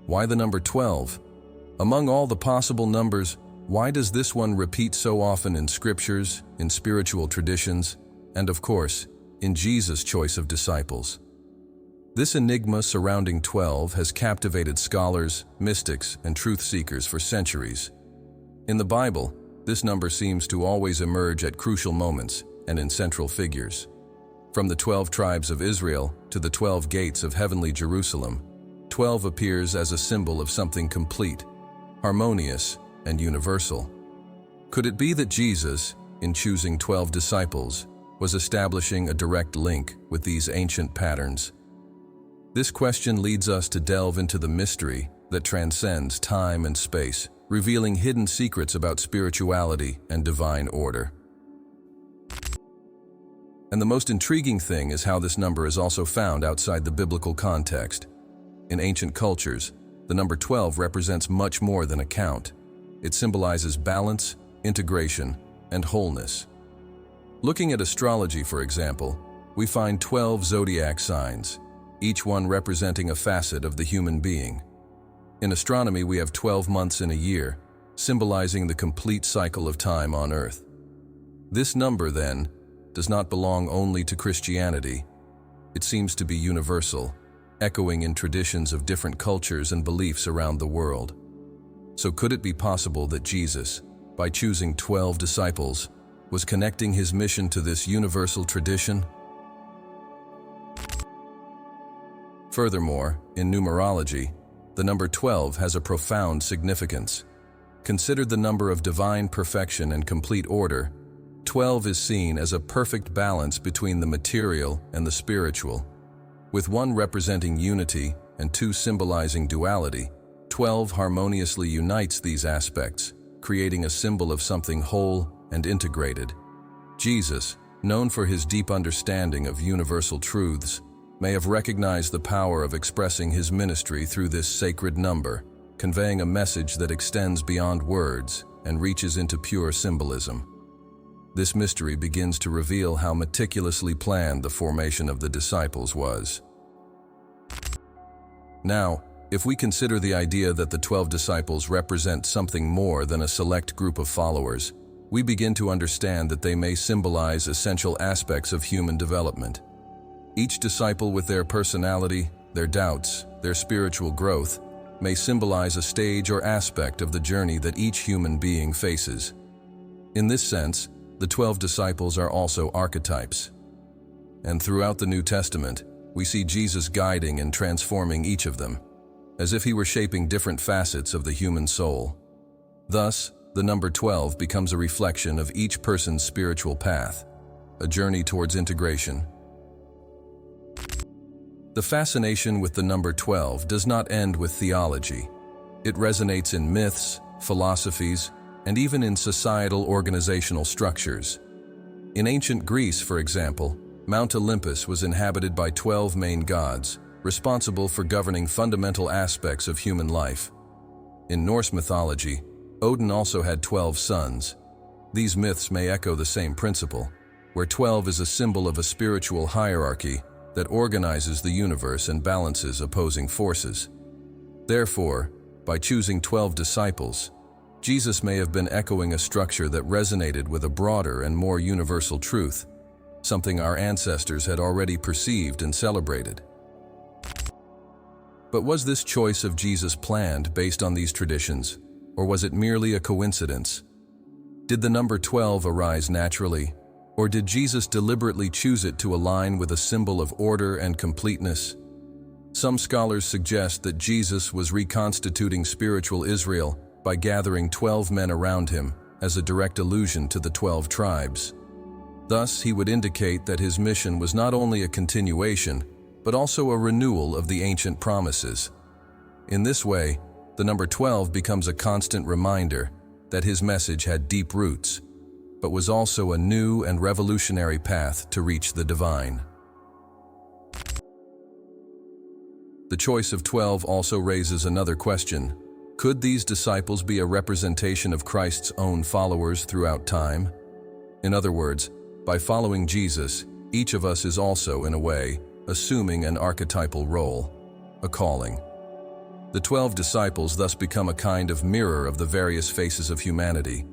Why the number 12? Among all the possible numbers, why does this one repeat so often in scriptures, in spiritual traditions, and of course, in Jesus' choice of disciples? This enigma surrounding 12 has captivated scholars, mystics, and truth seekers for centuries. In the Bible, this number seems to always emerge at crucial moments and in central figures. From the 12 tribes of Israel to the 12 gates of heavenly Jerusalem, 12 appears as a symbol of something complete, harmonious, and universal. Could it be that Jesus, in choosing 12 disciples, was establishing a direct link with these ancient patterns? This question leads us to delve into the mystery that transcends time and space, revealing hidden secrets about spirituality and divine order. And the most intriguing thing is how this number is also found outside the biblical context. In ancient cultures, the number 12 represents much more than a count. It symbolizes balance, integration, and wholeness. Looking at astrology, for example, we find 12 zodiac signs, each one representing a facet of the human being. In astronomy, we have 12 months in a year, symbolizing the complete cycle of time on Earth. This number, then, does not belong only to Christianity. It seems to be universal, echoing in traditions of different cultures and beliefs around the world. So could it be possible that Jesus, by choosing 12 disciples, was connecting his mission to this universal tradition? Furthermore, in numerology, the number 12 has a profound significance. Considered the number of divine perfection and complete order, 12 is seen as a perfect balance between the material and the spiritual. With 1 representing unity and 2 symbolizing duality, 12 harmoniously unites these aspects, creating a symbol of something whole and integrated. Jesus, known for his deep understanding of universal truths, may have recognized the power of expressing his ministry through this sacred number, conveying a message that extends beyond words and reaches into pure symbolism. This mystery begins to reveal how meticulously planned the formation of the disciples was. Now, if we consider the idea that the 12 disciples represent something more than a select group of followers, we begin to understand that they may symbolize essential aspects of human development. Each disciple, with their personality, their doubts, their spiritual growth, may symbolize a stage or aspect of the journey that each human being faces. In this sense, the 12 disciples are also archetypes. And throughout the New Testament, we see Jesus guiding and transforming each of them, as if he were shaping different facets of the human soul. Thus, the number 12 becomes a reflection of each person's spiritual path, a journey towards integration. The fascination with the number 12 does not end with theology. It resonates in myths, philosophies, and even in societal organizational structures. In ancient Greece, for example, Mount Olympus was inhabited by 12 main gods, responsible for governing fundamental aspects of human life. In Norse mythology, Odin also had 12 sons. These myths may echo the same principle, where 12 is a symbol of a spiritual hierarchy that organizes the universe and balances opposing forces. Therefore, by choosing 12 disciples, Jesus may have been echoing a structure that resonated with a broader and more universal truth, something our ancestors had already perceived and celebrated. But was this choice of Jesus planned based on these traditions, or was it merely a coincidence? Did the number 12 arise naturally, or did Jesus deliberately choose it to align with a symbol of order and completeness? Some scholars suggest that Jesus was reconstituting spiritual Israel by gathering 12 men around him as a direct allusion to the 12 tribes. Thus, he would indicate that his mission was not only a continuation, but also a renewal of the ancient promises. In this way, the number 12 becomes a constant reminder that his message had deep roots, but was also a new and revolutionary path to reach the divine. The choice of 12 also raises another question. Could these disciples be a representation of Christ's own followers throughout time? In other words, by following Jesus, each of us is also, in a way, assuming an archetypal role, a calling. The 12 disciples thus become a kind of mirror of the various faces of humanity,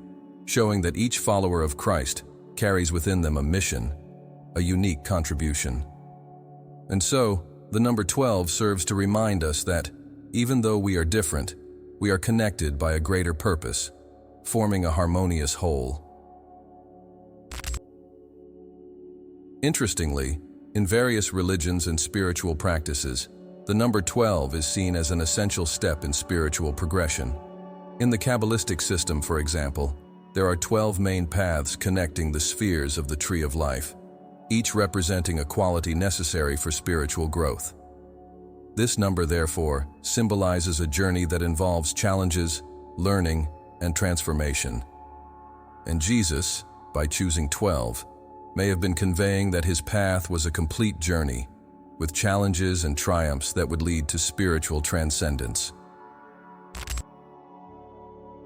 showing that each follower of Christ carries within them a mission, a unique contribution. And so, the number 12 serves to remind us that, even though we are different, we are connected by a greater purpose, forming a harmonious whole. Interestingly, in various religions and spiritual practices, the number 12 is seen as an essential step in spiritual progression. In the Kabbalistic system, for example, there are 12 main paths connecting the spheres of the tree of life, each representing a quality necessary for spiritual growth. This number, therefore, symbolizes a journey that involves challenges, learning, and transformation. And Jesus, by choosing 12, may have been conveying that his path was a complete journey, with challenges and triumphs that would lead to spiritual transcendence.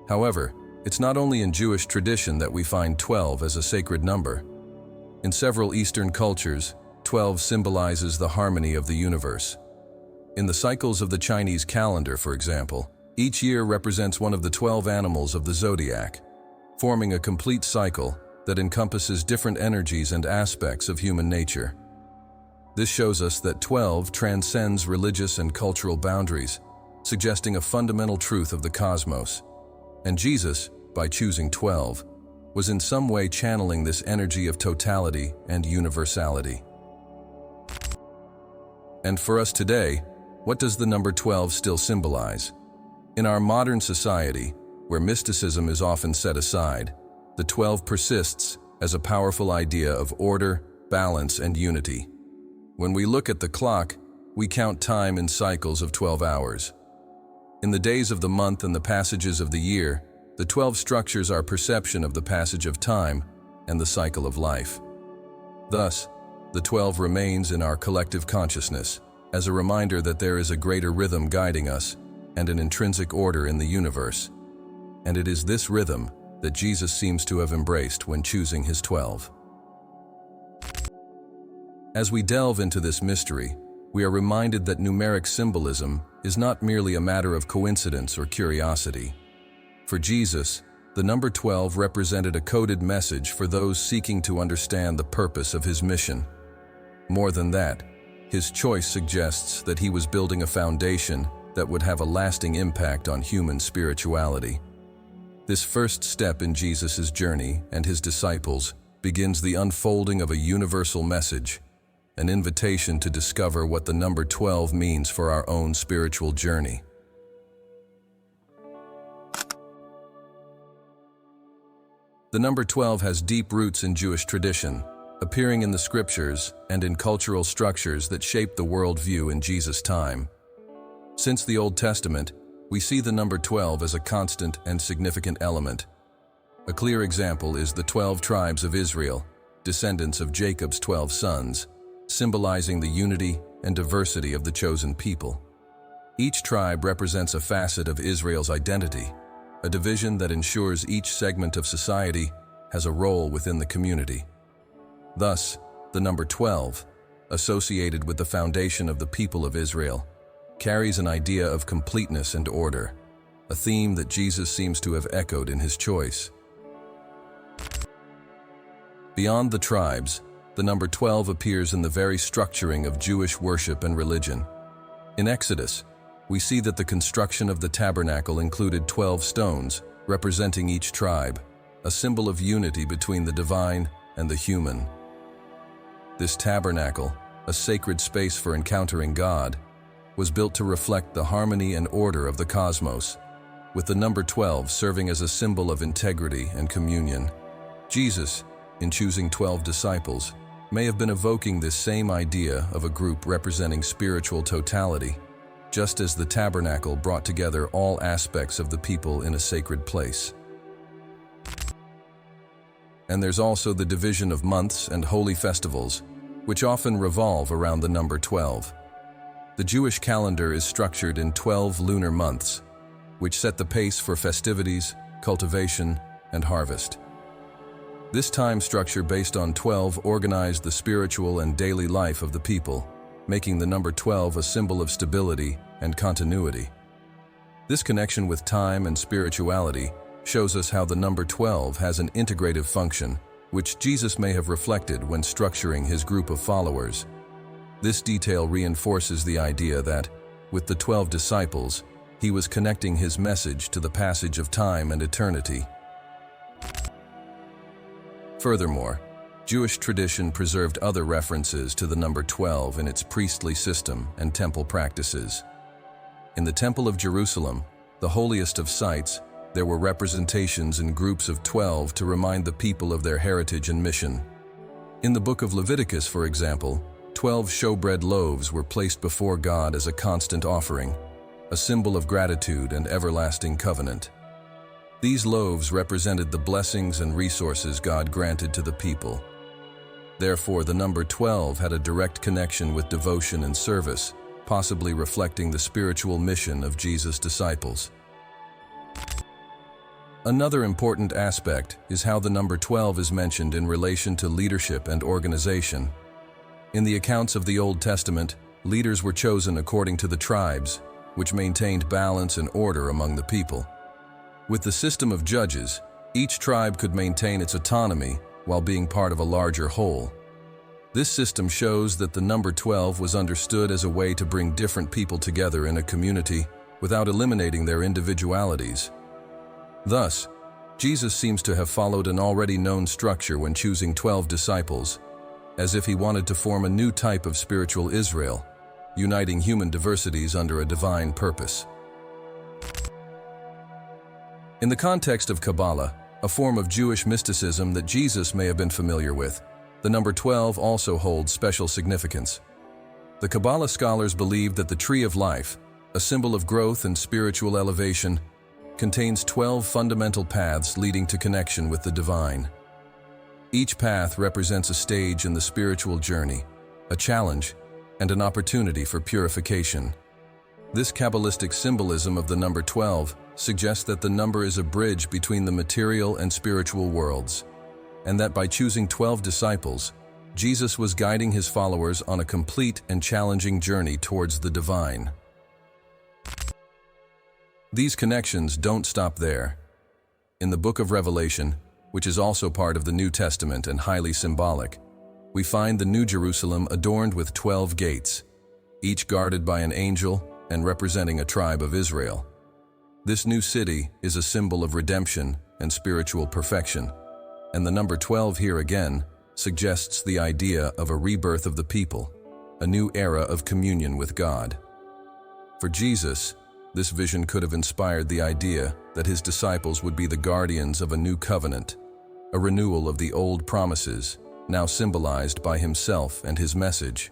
However, it's not only in Jewish tradition that we find 12 as a sacred number. In several Eastern cultures, 12 symbolizes the harmony of the universe. In the cycles of the Chinese calendar, for example, each year represents one of the 12 animals of the Zodiac, forming a complete cycle that encompasses different energies and aspects of human nature. This shows us that 12 transcends religious and cultural boundaries, suggesting a fundamental truth of the cosmos. And Jesus, by choosing 12, was in some way channeling this energy of totality and universality. And for us today, what does the number 12 still symbolize? In our modern society, where mysticism is often set aside, the 12 persists as a powerful idea of order, balance, and unity. When we look at the clock, we count time in cycles of 12 hours. In the days of the month and the passages of the year, the 12 structures our perception of the passage of time and the cycle of life. Thus, the 12 remains in our collective consciousness as a reminder that there is a greater rhythm guiding us and an intrinsic order in the universe. And it is this rhythm that Jesus seems to have embraced when choosing his 12. As we delve into this mystery, we are reminded that numeric symbolism is not merely a matter of coincidence or curiosity. For Jesus, the number 12 represented a coded message for those seeking to understand the purpose of his mission. More than that, his choice suggests that he was building a foundation that would have a lasting impact on human spirituality. This first step in Jesus' journey and his disciples begins the unfolding of a universal message, an invitation to discover what the number 12 means for our own spiritual journey. The number 12 has deep roots in Jewish tradition, appearing in the scriptures and in cultural structures that shaped the worldview in Jesus' time. Since the Old Testament, we see the number 12 as a constant and significant element. A clear example is the 12 tribes of Israel, descendants of Jacob's 12 sons, symbolizing the unity and diversity of the chosen people. Each tribe represents a facet of Israel's identity, a division that ensures each segment of society has a role within the community. Thus, the number 12, associated with the foundation of the people of Israel, carries an idea of completeness and order, a theme that Jesus seems to have echoed in his choice. Beyond the tribes, the number 12 appears in the very structuring of Jewish worship and religion. In Exodus, we see that the construction of the tabernacle included 12 stones, representing each tribe, a symbol of unity between the divine and the human. This tabernacle, a sacred space for encountering God, was built to reflect the harmony and order of the cosmos, with the number 12 serving as a symbol of integrity and communion. Jesus, in choosing 12 disciples, may have been evoking this same idea of a group representing spiritual totality, just as the tabernacle brought together all aspects of the people in a sacred place. And there's also the division of months and holy festivals, which often revolve around the number 12. The Jewish calendar is structured in 12 lunar months, which set the pace for festivities, cultivation, and harvest. This time structure based on 12 organized the spiritual and daily life of the people, making the number 12 a symbol of stability and continuity. This connection with time and spirituality shows us how the number 12 has an integrative function, which Jesus may have reflected when structuring his group of followers. This detail reinforces the idea that, with the 12 disciples, he was connecting his message to the passage of time and eternity. Furthermore, Jewish tradition preserved other references to the number 12 in its priestly system and temple practices. In the Temple of Jerusalem, the holiest of sites, there were representations in groups of 12 to remind the people of their heritage and mission. In the book of Leviticus, for example, 12 showbread loaves were placed before God as a constant offering, a symbol of gratitude and everlasting covenant. These loaves represented the blessings and resources God granted to the people. Therefore, the number 12 had a direct connection with devotion and service, possibly reflecting the spiritual mission of Jesus' disciples. Another important aspect is how the number 12 is mentioned in relation to leadership and organization. In the accounts of the Old Testament, leaders were chosen according to the tribes, which maintained balance and order among the people. With the system of judges, each tribe could maintain its autonomy while being part of a larger whole. This system shows that the number 12 was understood as a way to bring different people together in a community without eliminating their individualities. Thus, Jesus seems to have followed an already known structure when choosing 12 disciples, as if he wanted to form a new type of spiritual Israel, uniting human diversities under a divine purpose. In the context of Kabbalah, a form of Jewish mysticism that Jesus may have been familiar with, the number 12 also holds special significance. The Kabbalah scholars believe that the Tree of Life, a symbol of growth and spiritual elevation, contains 12 fundamental paths leading to connection with the divine. Each path represents a stage in the spiritual journey, a challenge, and an opportunity for purification. This Kabbalistic symbolism of the number 12 suggests that the number is a bridge between the material and spiritual worlds, and that by choosing 12 disciples, Jesus was guiding his followers on a complete and challenging journey towards the divine. These connections don't stop there. In the book of Revelation, which is also part of the New Testament and highly symbolic, we find the New Jerusalem adorned with 12 gates, each guarded by an angel and representing a tribe of Israel. This new city is a symbol of redemption and spiritual perfection, and the number 12 here again suggests the idea of a rebirth of the people, a new era of communion with God. For Jesus, this vision could have inspired the idea that his disciples would be the guardians of a new covenant, a renewal of the old promises, now symbolized by himself and his message.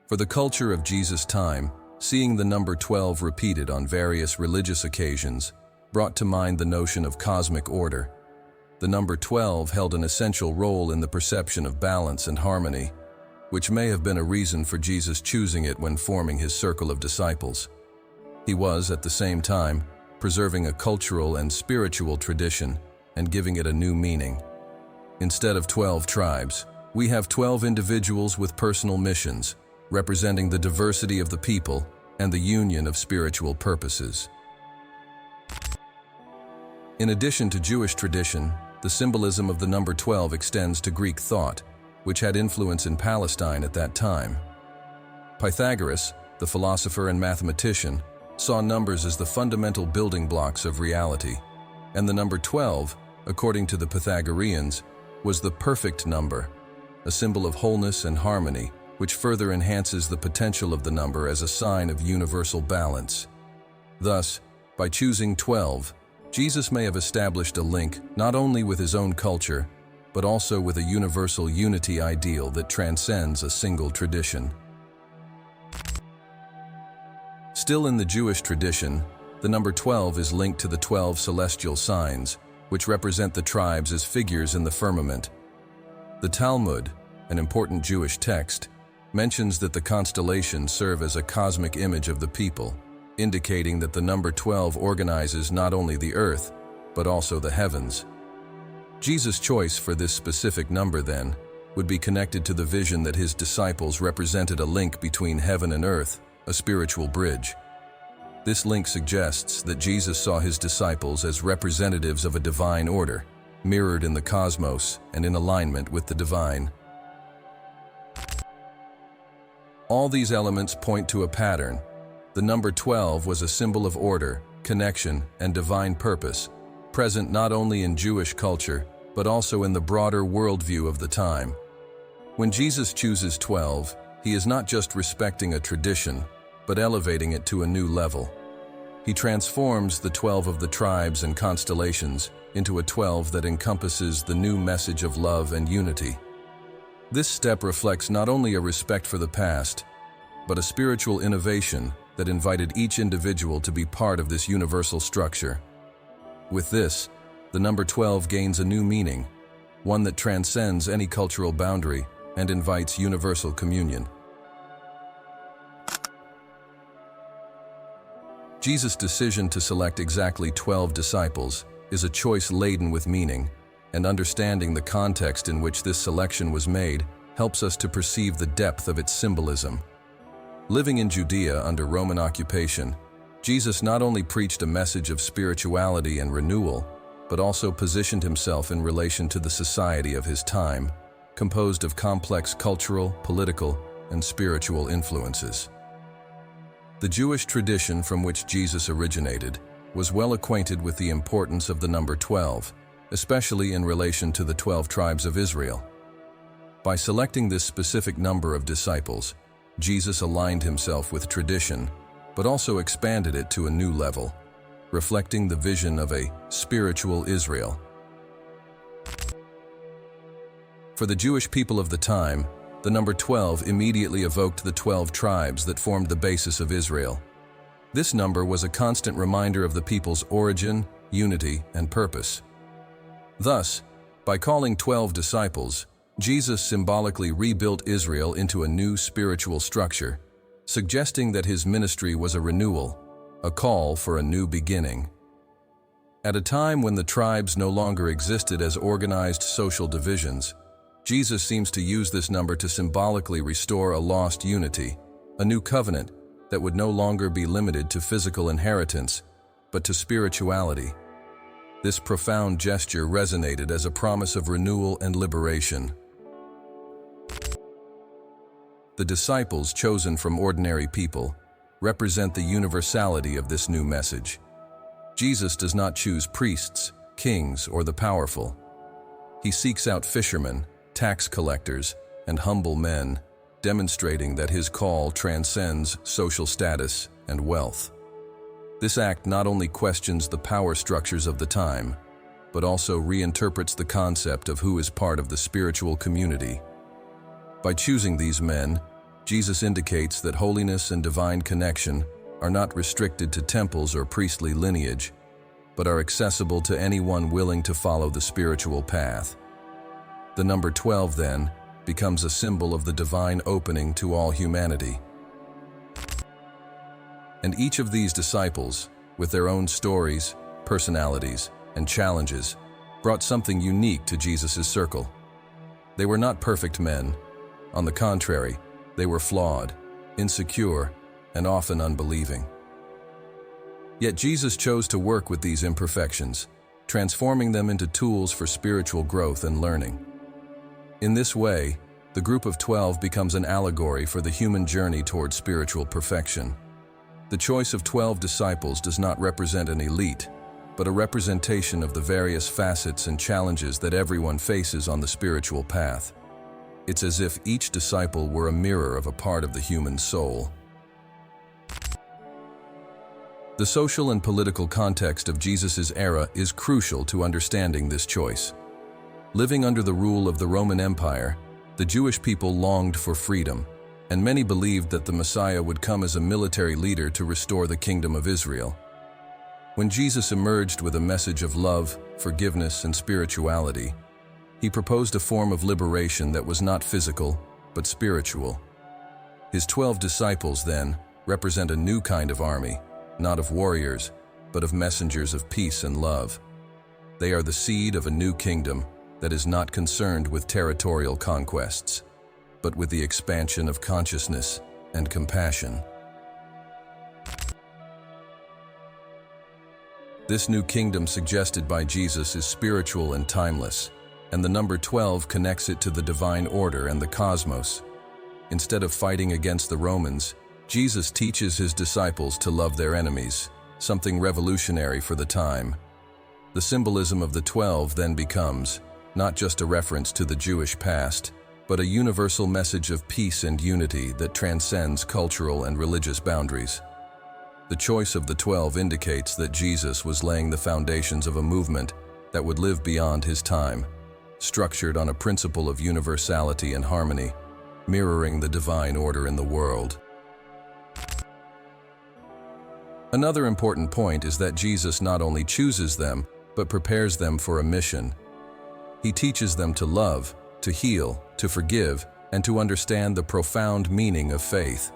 For the culture of Jesus' time, seeing the number 12 repeated on various religious occasions brought to mind the notion of cosmic order. The number 12 held an essential role in the perception of balance and harmony, which may have been a reason for Jesus choosing it when forming his circle of disciples. He was, at the same time, preserving a cultural and spiritual tradition and giving it a new meaning. Instead of 12 tribes, we have 12 individuals with personal missions, representing the diversity of the people and the union of spiritual purposes. In addition to Jewish tradition, the symbolism of the number 12 extends to Greek thought, which had influence in Palestine at that time. Pythagoras, the philosopher and mathematician, saw numbers as the fundamental building blocks of reality, and the number 12, according to the Pythagoreans, was the perfect number, a symbol of wholeness and harmony, which further enhances the potential of the number as a sign of universal balance. Thus, by choosing 12, Jesus may have established a link not only with his own culture, but also with a universal unity ideal that transcends a single tradition. Still in the Jewish tradition, the number 12 is linked to the 12 celestial signs, which represent the tribes as figures in the firmament. The Talmud, an important Jewish text, mentions that the constellations serve as a cosmic image of the people, indicating that the number 12 organizes not only the earth, but also the heavens. Jesus' choice for this specific number, then, would be connected to the vision that his disciples represented a link between heaven and earth, a spiritual bridge. This link suggests that Jesus saw his disciples as representatives of a divine order, mirrored in the cosmos and in alignment with the divine. All these elements point to a pattern. The number 12 was a symbol of order, connection, and divine purpose, present not only in Jewish culture, but also in the broader worldview of the time. When Jesus chooses 12, he is not just respecting a tradition, but elevating it to a new level. He transforms the 12 of the tribes and constellations into a 12 that encompasses the new message of love and unity. This step reflects not only a respect for the past, but a spiritual innovation that invited each individual to be part of this universal structure. With this, the number 12 gains a new meaning, one that transcends any cultural boundary and invites universal communion. Jesus' decision to select exactly 12 disciples is a choice laden with meaning, and understanding the context in which this selection was made helps us to perceive the depth of its symbolism. Living in Judea under Roman occupation, Jesus not only preached a message of spirituality and renewal, but also positioned himself in relation to the society of his time, composed of complex cultural, political, and spiritual influences. The Jewish tradition from which Jesus originated was well acquainted with the importance of the number 12, especially in relation to the 12 tribes of Israel. By selecting this specific number of disciples, Jesus aligned himself with tradition, but also expanded it to a new level, reflecting the vision of a spiritual Israel. For the Jewish people of the time, the number 12 immediately evoked the 12 tribes that formed the basis of Israel. This number was a constant reminder of the people's origin, unity, and purpose. Thus, by calling 12 disciples, Jesus symbolically rebuilt Israel into a new spiritual structure, suggesting that his ministry was a renewal, a call for a new beginning. At a time when the tribes no longer existed as organized social divisions, Jesus seems to use this number to symbolically restore a lost unity, a new covenant that would no longer be limited to physical inheritance, but to spirituality. This profound gesture resonated as a promise of renewal and liberation. The disciples chosen from ordinary people represent the universality of this new message. Jesus does not choose priests, kings, or the powerful. He seeks out fishermen, tax collectors, and humble men, demonstrating that his call transcends social status and wealth. This act not only questions the power structures of the time, but also reinterprets the concept of who is part of the spiritual community. By choosing these men, Jesus indicates that holiness and divine connection are not restricted to temples or priestly lineage, but are accessible to anyone willing to follow the spiritual path. The number 12, then, becomes a symbol of the divine opening to all humanity. And each of these disciples, with their own stories, personalities, and challenges, brought something unique to Jesus' circle. They were not perfect men. On the contrary, they were flawed, insecure, and often unbelieving. Yet Jesus chose to work with these imperfections, transforming them into tools for spiritual growth and learning. In this way, the group of 12 becomes an allegory for the human journey toward spiritual perfection. The choice of 12 disciples does not represent an elite, but a representation of the various facets and challenges that everyone faces on the spiritual path. It's as if each disciple were a mirror of a part of the human soul. The social and political context of Jesus' era is crucial to understanding this choice. Living under the rule of the Roman Empire, the Jewish people longed for freedom, and many believed that the Messiah would come as a military leader to restore the kingdom of Israel. When Jesus emerged with a message of love, forgiveness, and spirituality, he proposed a form of liberation that was not physical, but spiritual. His 12 disciples, then, represent a new kind of army, not of warriors, but of messengers of peace and love. They are the seed of a new kingdom that is not concerned with territorial conquests, but with the expansion of consciousness and compassion. This new kingdom suggested by Jesus is spiritual and timeless, and the number 12 connects it to the divine order and the cosmos. Instead of fighting against the Romans, Jesus teaches his disciples to love their enemies, something revolutionary for the time. The symbolism of the 12 then becomes not just a reference to the Jewish past, but a universal message of peace and unity that transcends cultural and religious boundaries. The choice of the 12 indicates that Jesus was laying the foundations of a movement that would live beyond his time, structured on a principle of universality and harmony, mirroring the divine order in the world. Another important point is that Jesus not only chooses them, but prepares them for a mission. He teaches them to love, to heal, to forgive, and to understand the profound meaning of faith.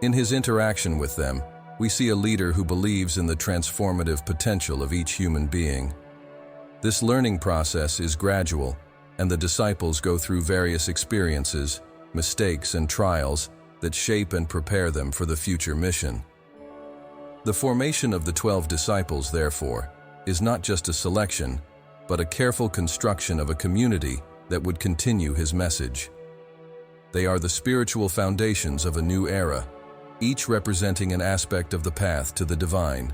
In his interaction with them, we see a leader who believes in the transformative potential of each human being. This learning process is gradual, and the disciples go through various experiences, mistakes, and trials that shape and prepare them for the future mission. The formation of the 12 disciples, therefore, is not just a selection, but a careful construction of a community that would continue his message. They are the spiritual foundations of a new era, each representing an aspect of the path to the divine.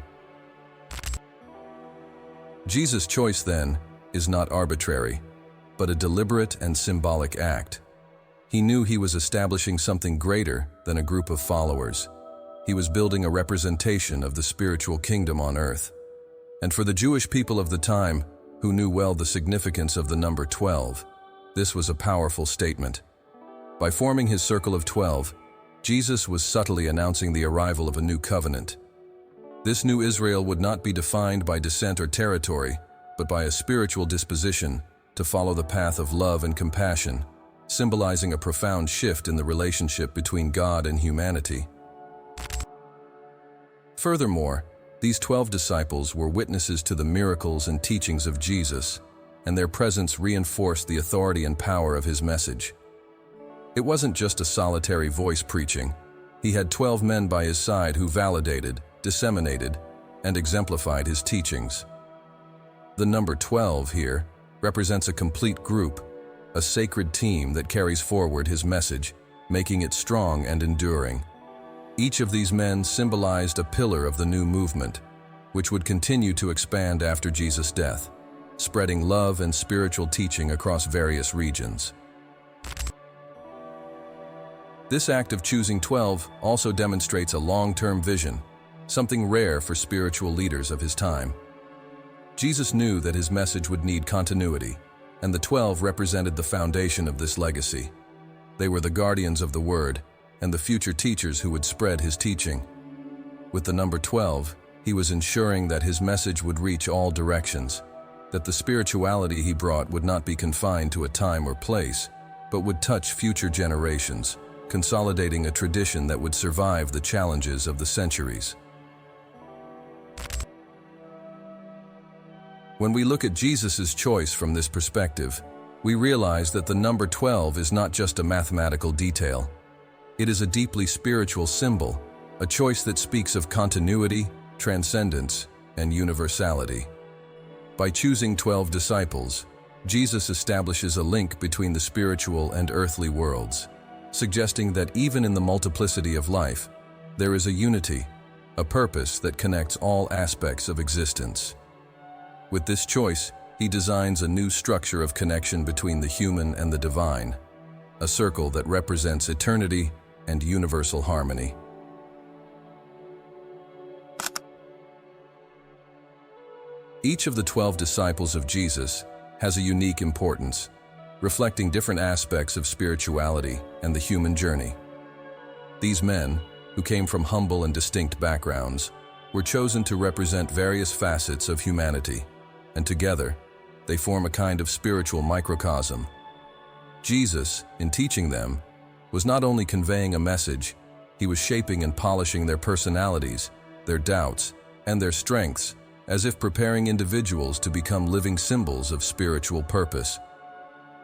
Jesus' choice, then, is not arbitrary, but a deliberate and symbolic act. He knew he was establishing something greater than a group of followers. He was building a representation of the spiritual kingdom on earth. And for the Jewish people of the time, who knew well the significance of the number 12, this was a powerful statement. By forming his circle of 12, Jesus was subtly announcing the arrival of a new covenant. This new Israel would not be defined by descent or territory, but by a spiritual disposition to follow the path of love and compassion, symbolizing a profound shift in the relationship between God and humanity. Furthermore, these 12 disciples were witnesses to the miracles and teachings of Jesus, and their presence reinforced the authority and power of his message. It wasn't just a solitary voice preaching. He had 12 men by his side who validated, disseminated, and exemplified his teachings. The number 12 here represents a complete group, a sacred team that carries forward his message, making it strong and enduring. Each of these men symbolized a pillar of the new movement, which would continue to expand after Jesus' death, spreading love and spiritual teaching across various regions. This act of choosing 12 also demonstrates a long-term vision, something rare for spiritual leaders of his time. Jesus knew that his message would need continuity, and the 12 represented the foundation of this legacy. They were the guardians of the Word, and the future teachers who would spread his teaching. With the number 12, he was ensuring that his message would reach all directions, that the spirituality he brought would not be confined to a time or place, but would touch future generations, consolidating a tradition that would survive the challenges of the centuries. When we look at Jesus' choice from this perspective, we realize that the number 12 is not just a mathematical detail. It is a deeply spiritual symbol, a choice that speaks of continuity, transcendence, and universality. By choosing 12 disciples, Jesus establishes a link between the spiritual and earthly worlds, suggesting that even in the multiplicity of life, there is a unity, a purpose that connects all aspects of existence. With this choice, he designs a new structure of connection between the human and the divine, a circle that represents eternity and universal harmony. Each of the 12 disciples of Jesus has a unique importance, reflecting different aspects of spirituality and the human journey. These men, who came from humble and distinct backgrounds, were chosen to represent various facets of humanity, and together, they form a kind of spiritual microcosm. Jesus, in teaching them, was not only conveying a message, he was shaping and polishing their personalities, their doubts, and their strengths, as if preparing individuals to become living symbols of spiritual purpose.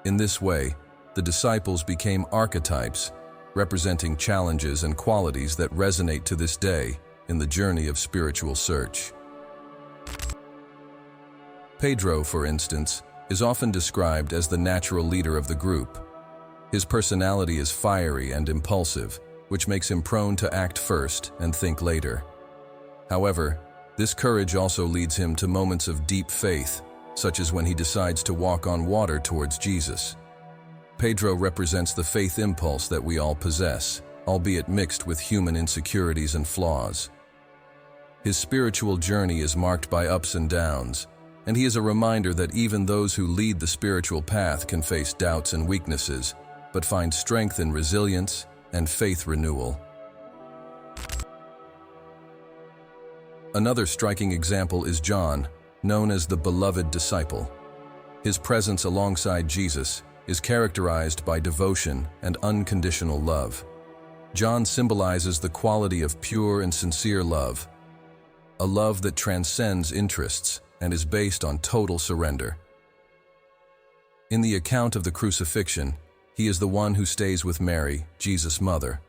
In this way, the disciples became archetypes, representing challenges and qualities that resonate to this day in the journey of spiritual search. Pedro, for instance, is often described as the natural leader of the group. His personality is fiery and impulsive, which makes him prone to act first and think later. However, this courage also leads him to moments of deep faith, such as when he decides to walk on water towards Jesus. Pedro represents the faith impulse that we all possess, albeit mixed with human insecurities and flaws. His spiritual journey is marked by ups and downs, and he is a reminder that even those who lead the spiritual path can face doubts and weaknesses, but find strength in resilience and faith renewal. Another striking example is John, known as the beloved disciple. His presence alongside Jesus is characterized by devotion and unconditional love. John symbolizes the quality of pure and sincere love, a love that transcends interests and is based on total surrender. In the account of the crucifixion, he is the one who stays with Mary, Jesus' mother,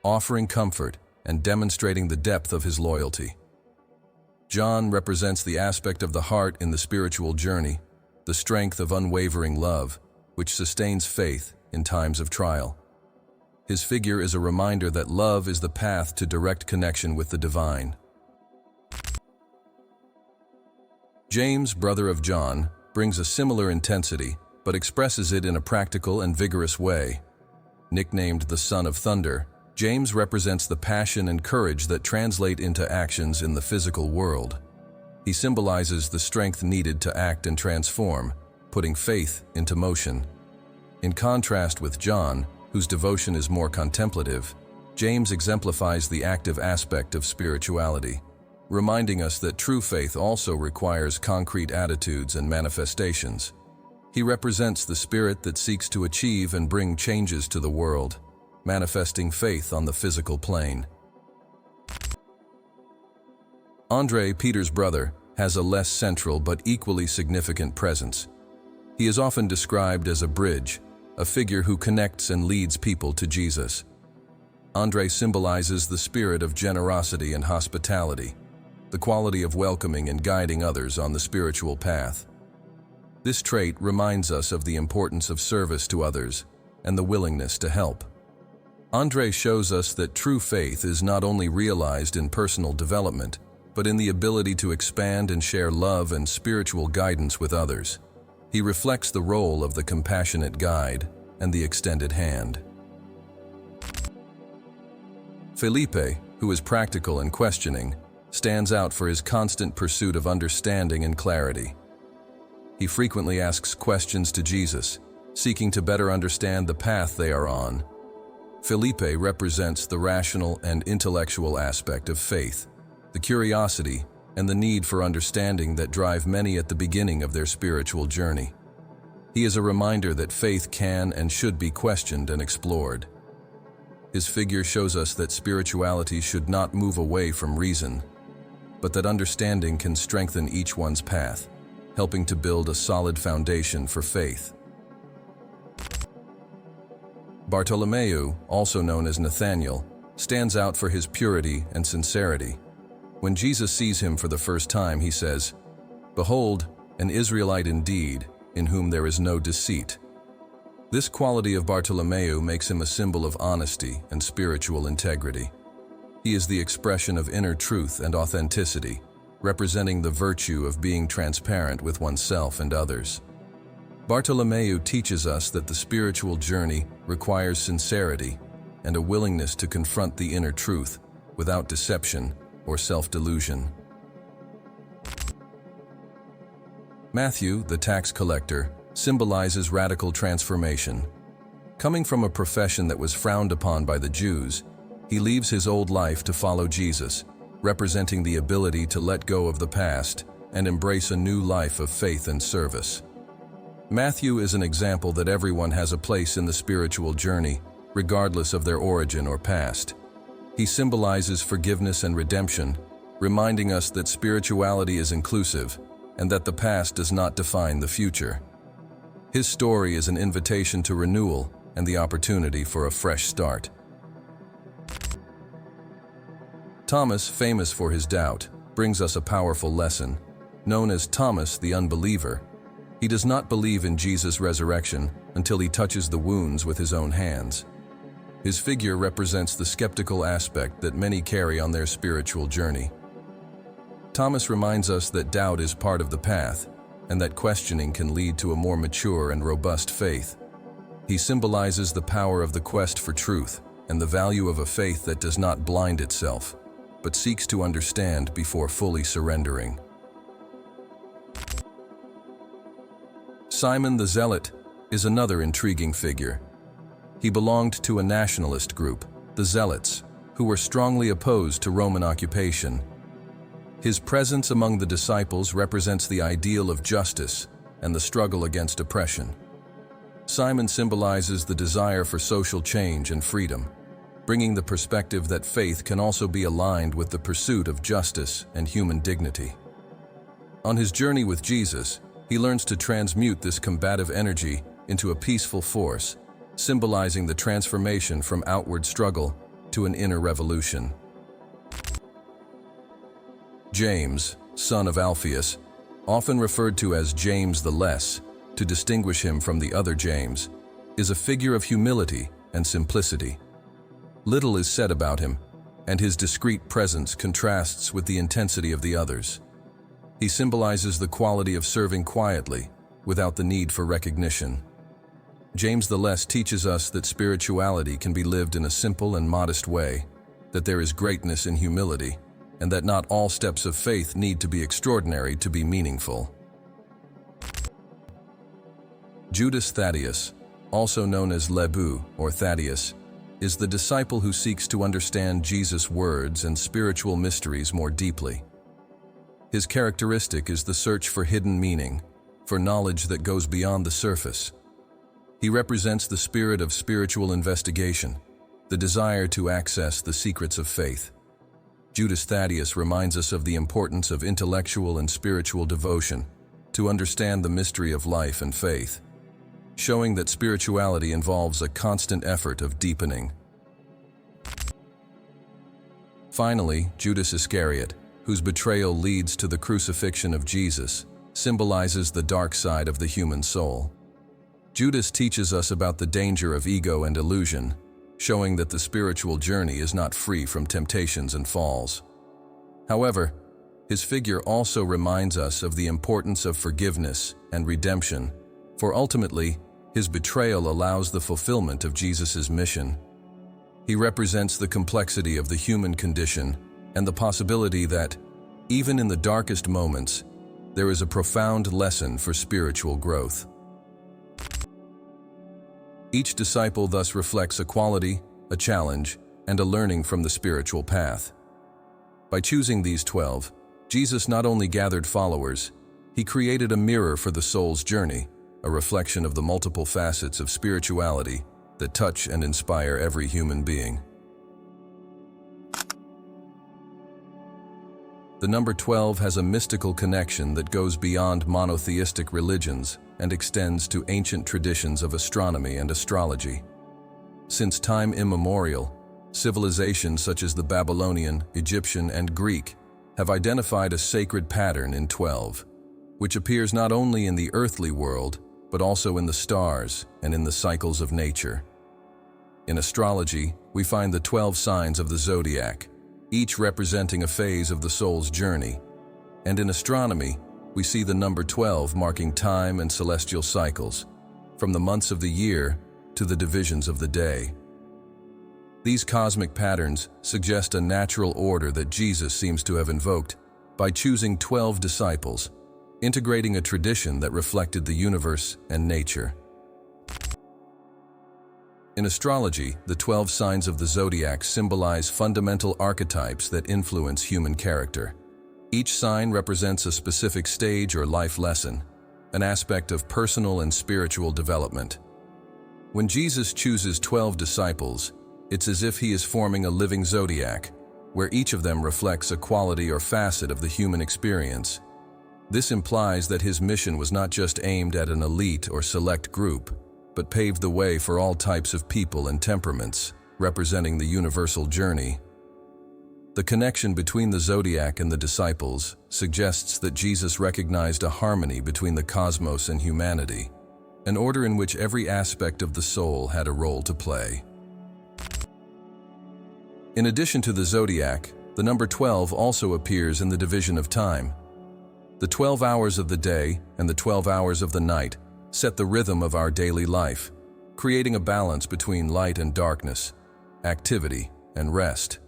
offering comfort and demonstrating the depth of his loyalty. John represents the aspect of the heart in the spiritual journey, the strength of unwavering love, which sustains faith in times of trial. His figure is a reminder that love is the path to direct connection with the divine. James, brother of John, brings a similar intensity, but expresses it in a practical and vigorous way. Nicknamed the Son of Thunder, James represents the passion and courage that translate into actions in the physical world. He symbolizes the strength needed to act and transform, putting faith into motion. In contrast with John, whose devotion is more contemplative, James exemplifies the active aspect of spirituality, reminding us that true faith also requires concrete attitudes and manifestations. He represents the spirit that seeks to achieve and bring changes to the world, manifesting faith on the physical plane. Andre, Peter's brother, has a less central but equally significant presence. He is often described as a bridge, a figure who connects and leads people to Jesus. Andre symbolizes the spirit of generosity and hospitality, the quality of welcoming and guiding others on the spiritual path. This trait reminds us of the importance of service to others and the willingness to help. Andre shows us that true faith is not only realized in personal development, but in the ability to expand and share love and spiritual guidance with others. He reflects the role of the compassionate guide and the extended hand. Felipe, who is practical and questioning, stands out for his constant pursuit of understanding and clarity. He frequently asks questions to Jesus, seeking to better understand the path they are on. Felipe represents the rational and intellectual aspect of faith, the curiosity and the need for understanding that drive many at the beginning of their spiritual journey. He is a reminder that faith can and should be questioned and explored. His figure shows us that spirituality should not move away from reason, but that understanding can strengthen each one's path, helping to build a solid foundation for faith. Bartolomeu, also known as Nathaniel, stands out for his purity and sincerity. When Jesus sees him for the first time, he says, "Behold, an Israelite indeed, in whom there is no deceit." This quality of Bartolomeu makes him a symbol of honesty and spiritual integrity. He is the expression of inner truth and authenticity, representing the virtue of being transparent with oneself and others. Bartolomeu teaches us that the spiritual journey requires sincerity and a willingness to confront the inner truth without deception or self-delusion. Matthew, the tax collector, symbolizes radical transformation. Coming from a profession that was frowned upon by the Jews, he leaves his old life to follow Jesus, representing the ability to let go of the past and embrace a new life of faith and service. Matthew is an example that everyone has a place in the spiritual journey, regardless of their origin or past. He symbolizes forgiveness and redemption, reminding us that spirituality is inclusive and that the past does not define the future. His story is an invitation to renewal and the opportunity for a fresh start. Thomas, famous for his doubt, brings us a powerful lesson. known as Thomas the Unbeliever. He does not believe in Jesus' resurrection until he touches the wounds with his own hands. His figure represents the skeptical aspect that many carry on their spiritual journey. Thomas reminds us that doubt is part of the path, and that questioning can lead to a more mature and robust faith. He symbolizes the power of the quest for truth and the value of a faith that does not blind itself, but seeks to understand before fully surrendering. Simon the Zealot is another intriguing figure. He belonged to a nationalist group, the Zealots, who were strongly opposed to Roman occupation. His presence among the disciples represents the ideal of justice and the struggle against oppression. Simon symbolizes the desire for social change and freedom, bringing the perspective that faith can also be aligned with the pursuit of justice and human dignity. On his journey with Jesus, he learns to transmute this combative energy into a peaceful force, symbolizing the transformation from outward struggle to an inner revolution. James, son of Alphaeus, often referred to as James the Less, to distinguish him from the other James, is a figure of humility and simplicity. Little is said about him, and his discreet presence contrasts with the intensity of the others. He symbolizes the quality of serving quietly, without the need for recognition. James the Less teaches us that spirituality can be lived in a simple and modest way, that there is greatness in humility, and that not all steps of faith need to be extraordinary to be meaningful. Judas Thaddeus, also known as Lebu or Thaddeus, is the disciple who seeks to understand Jesus' words and spiritual mysteries more deeply. His characteristic is the search for hidden meaning, for knowledge that goes beyond the surface. He represents the spirit of spiritual investigation, the desire to access the secrets of faith. Judas Thaddeus reminds us of the importance of intellectual and spiritual devotion to understand the mystery of life and faith, showing that spirituality involves a constant effort of deepening. Finally, Judas Iscariot, whose betrayal leads to the crucifixion of Jesus, symbolizes the dark side of the human soul. Judas teaches us about the danger of ego and illusion, showing that the spiritual journey is not free from temptations and falls. However, his figure also reminds us of the importance of forgiveness and redemption, for ultimately, his betrayal allows the fulfillment of Jesus' mission. He represents the complexity of the human condition and the possibility that, even in the darkest moments, there is a profound lesson for spiritual growth. Each disciple thus reflects a quality, a challenge, and a learning from the spiritual path. By choosing these 12, Jesus not only gathered followers, he created a mirror for the soul's journey, a reflection of the multiple facets of spirituality that touch and inspire every human being. The number 12 has a mystical connection that goes beyond monotheistic religions and extends to ancient traditions of astronomy and astrology. Since time immemorial, civilizations such as the Babylonian, Egyptian, and Greek have identified a sacred pattern in 12, which appears not only in the earthly world, but also in the stars and in the cycles of nature. In astrology, we find the 12 signs of the Zodiac, each representing a phase of the soul's journey. And in astronomy, we see the number 12 marking time and celestial cycles, from the months of the year to the divisions of the day. These cosmic patterns suggest a natural order that Jesus seems to have invoked by choosing 12 disciples, integrating a tradition that reflected the universe and nature. In astrology, the 12 signs of the zodiac symbolize fundamental archetypes that influence human character. Each sign represents a specific stage or life lesson, an aspect of personal and spiritual development. When Jesus chooses 12 disciples, it's as if he is forming a living zodiac, where each of them reflects a quality or facet of the human experience. This implies that his mission was not just aimed at an elite or select group, but paved the way for all types of people and temperaments, representing the universal journey. The connection between the Zodiac and the disciples suggests that Jesus recognized a harmony between the cosmos and humanity, an order in which every aspect of the soul had a role to play. In addition to the Zodiac, the number 12 also appears in the division of time. The 12 hours of the day and the 12 hours of the night set the rhythm of our daily life, creating a balance between light and darkness, activity and rest.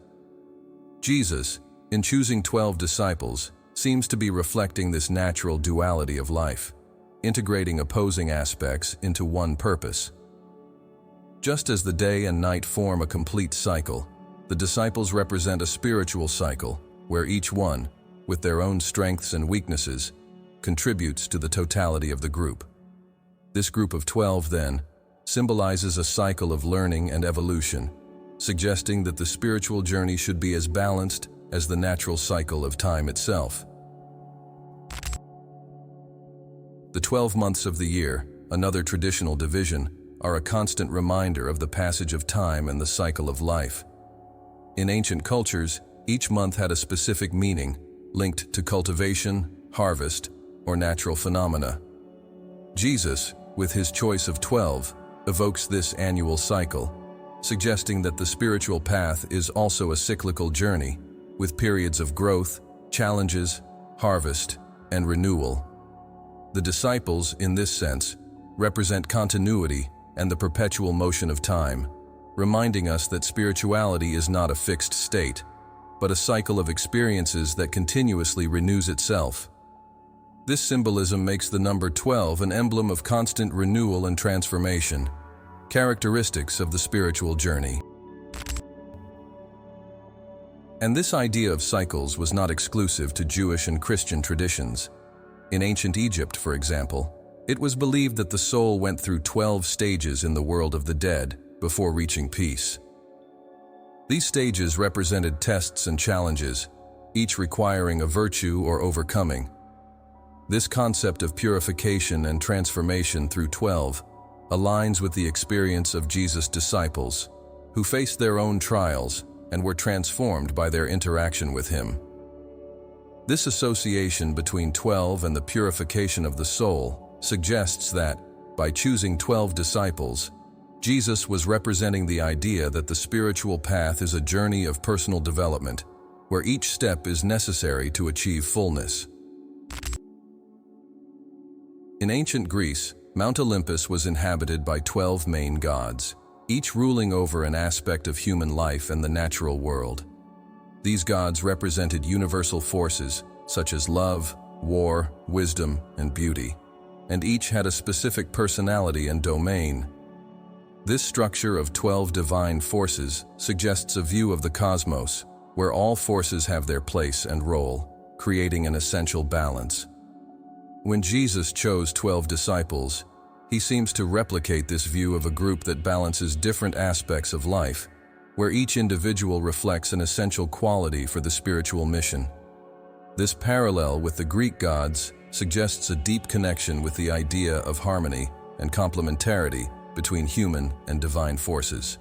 Jesus, in choosing 12 disciples, seems to be reflecting this natural duality of life, integrating opposing aspects into one purpose. Just as the day and night form a complete cycle, the disciples represent a spiritual cycle where each one, with their own strengths and weaknesses, contributes to the totality of the group. This group of 12, then, symbolizes a cycle of learning and evolution, suggesting that the spiritual journey should be as balanced as the natural cycle of time itself. The 12 months of the year, another traditional division, are a constant reminder of the passage of time and the cycle of life. In ancient cultures, each month had a specific meaning, linked to cultivation, harvest, or natural phenomena. Jesus, with his choice of 12, evokes this annual cycle, suggesting that the spiritual path is also a cyclical journey, with periods of growth, challenges, harvest, and renewal. The disciples, in this sense, represent continuity and the perpetual motion of time, reminding us that spirituality is not a fixed state, but a cycle of experiences that continuously renews itself. This symbolism makes the number 12 an emblem of constant renewal and transformation, characteristics of the spiritual journey. And this idea of cycles was not exclusive to Jewish and Christian traditions. In ancient Egypt, for example, it was believed that the soul went through 12 stages in the world of the dead before reaching peace. These stages represented tests and challenges, each requiring a virtue or overcoming. This concept of purification and transformation through 12 aligns with the experience of Jesus' disciples, who faced their own trials and were transformed by their interaction with him. This association between 12 and the purification of the soul suggests that, by choosing 12 disciples, Jesus was representing the idea that the spiritual path is a journey of personal development, where each step is necessary to achieve fullness. In ancient Greece, Mount Olympus was inhabited by 12 main gods, each ruling over an aspect of human life and the natural world. These gods represented universal forces, such as love, war, wisdom, and beauty, and each had a specific personality and domain. This structure of 12 divine forces suggests a view of the cosmos, where all forces have their place and role, creating an essential balance. When Jesus chose 12 disciples, he seems to replicate this view of a group that balances different aspects of life, where each individual reflects an essential quality for the spiritual mission. This parallel with the Greek gods suggests a deep connection with the idea of harmony and complementarity between human and divine forces.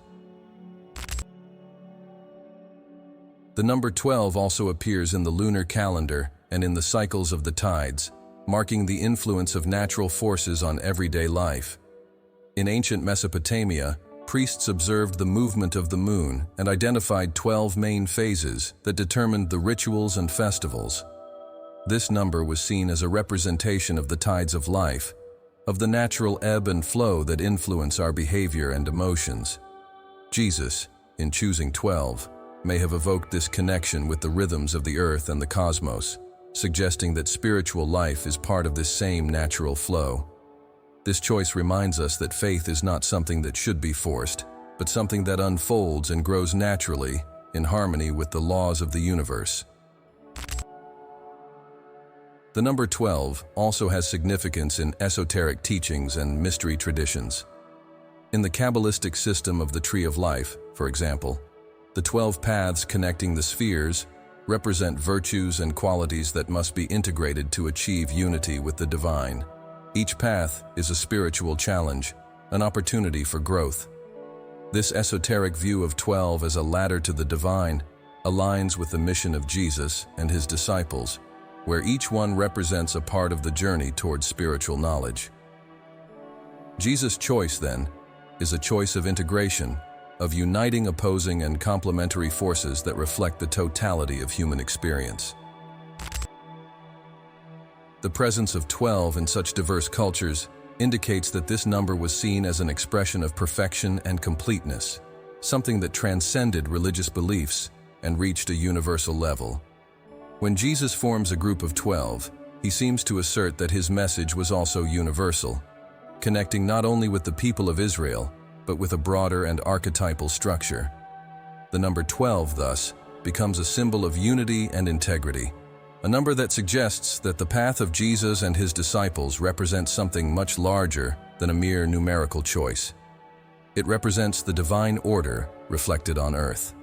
The number 12 also appears in the lunar calendar and in the cycles of the tides, marking the influence of natural forces on everyday life. In ancient Mesopotamia, priests observed the movement of the moon and identified 12 main phases that determined the rituals and festivals. This number was seen as a representation of the tides of life, of the natural ebb and flow that influence our behavior and emotions. Jesus, in choosing 12, may have evoked this connection with the rhythms of the earth and the cosmos, suggesting that spiritual life is part of this same natural flow. This choice reminds us that faith is not something that should be forced, but something that unfolds and grows naturally in harmony with the laws of the universe. The number 12 also has significance in esoteric teachings and mystery traditions. In the Kabbalistic system of the Tree of Life, for example, the 12 paths connecting the spheres represent virtues and qualities that must be integrated to achieve unity with the divine. Each path is a spiritual challenge, an opportunity for growth. This esoteric view of 12 as a ladder to the divine aligns with the mission of Jesus and his disciples, where each one represents a part of the journey towards spiritual knowledge. Jesus' choice, then, is a choice of integration, of uniting opposing and complementary forces that reflect the totality of human experience. The presence of 12 in such diverse cultures indicates that this number was seen as an expression of perfection and completeness, something that transcended religious beliefs and reached a universal level. When Jesus forms a group of 12, he seems to assert that his message was also universal, connecting not only with the people of Israel, but with a broader and archetypal structure. The number 12, thus, becomes a symbol of unity and integrity, a number that suggests that the path of Jesus and his disciples represents something much larger than a mere numerical choice. It represents the divine order reflected on earth.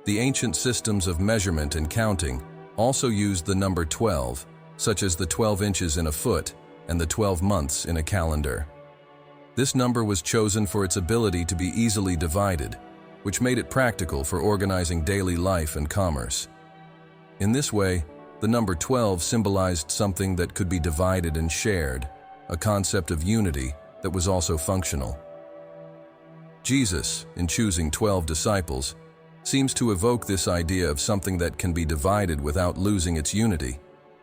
The ancient systems of measurement and counting also used the number 12, such as the 12 inches in a foot and the 12 months in a calendar. This number was chosen for its ability to be easily divided, which made it practical for organizing daily life and commerce. In this way, the number 12 symbolized something that could be divided and shared, a concept of unity that was also functional. Jesus, in choosing 12 disciples, seems to evoke this idea of something that can be divided without losing its unity,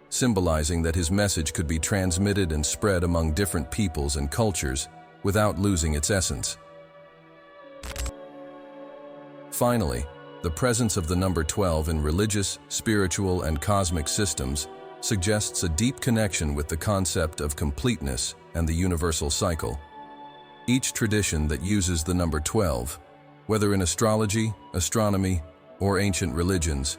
symbolizing that his message could be transmitted and spread among different peoples and cultures without losing its essence. Finally, the presence of the number 12 in religious, spiritual, and cosmic systems suggests a deep connection with the concept of completeness and the universal cycle. Each tradition that uses the number 12, whether in astrology, astronomy, or ancient religions,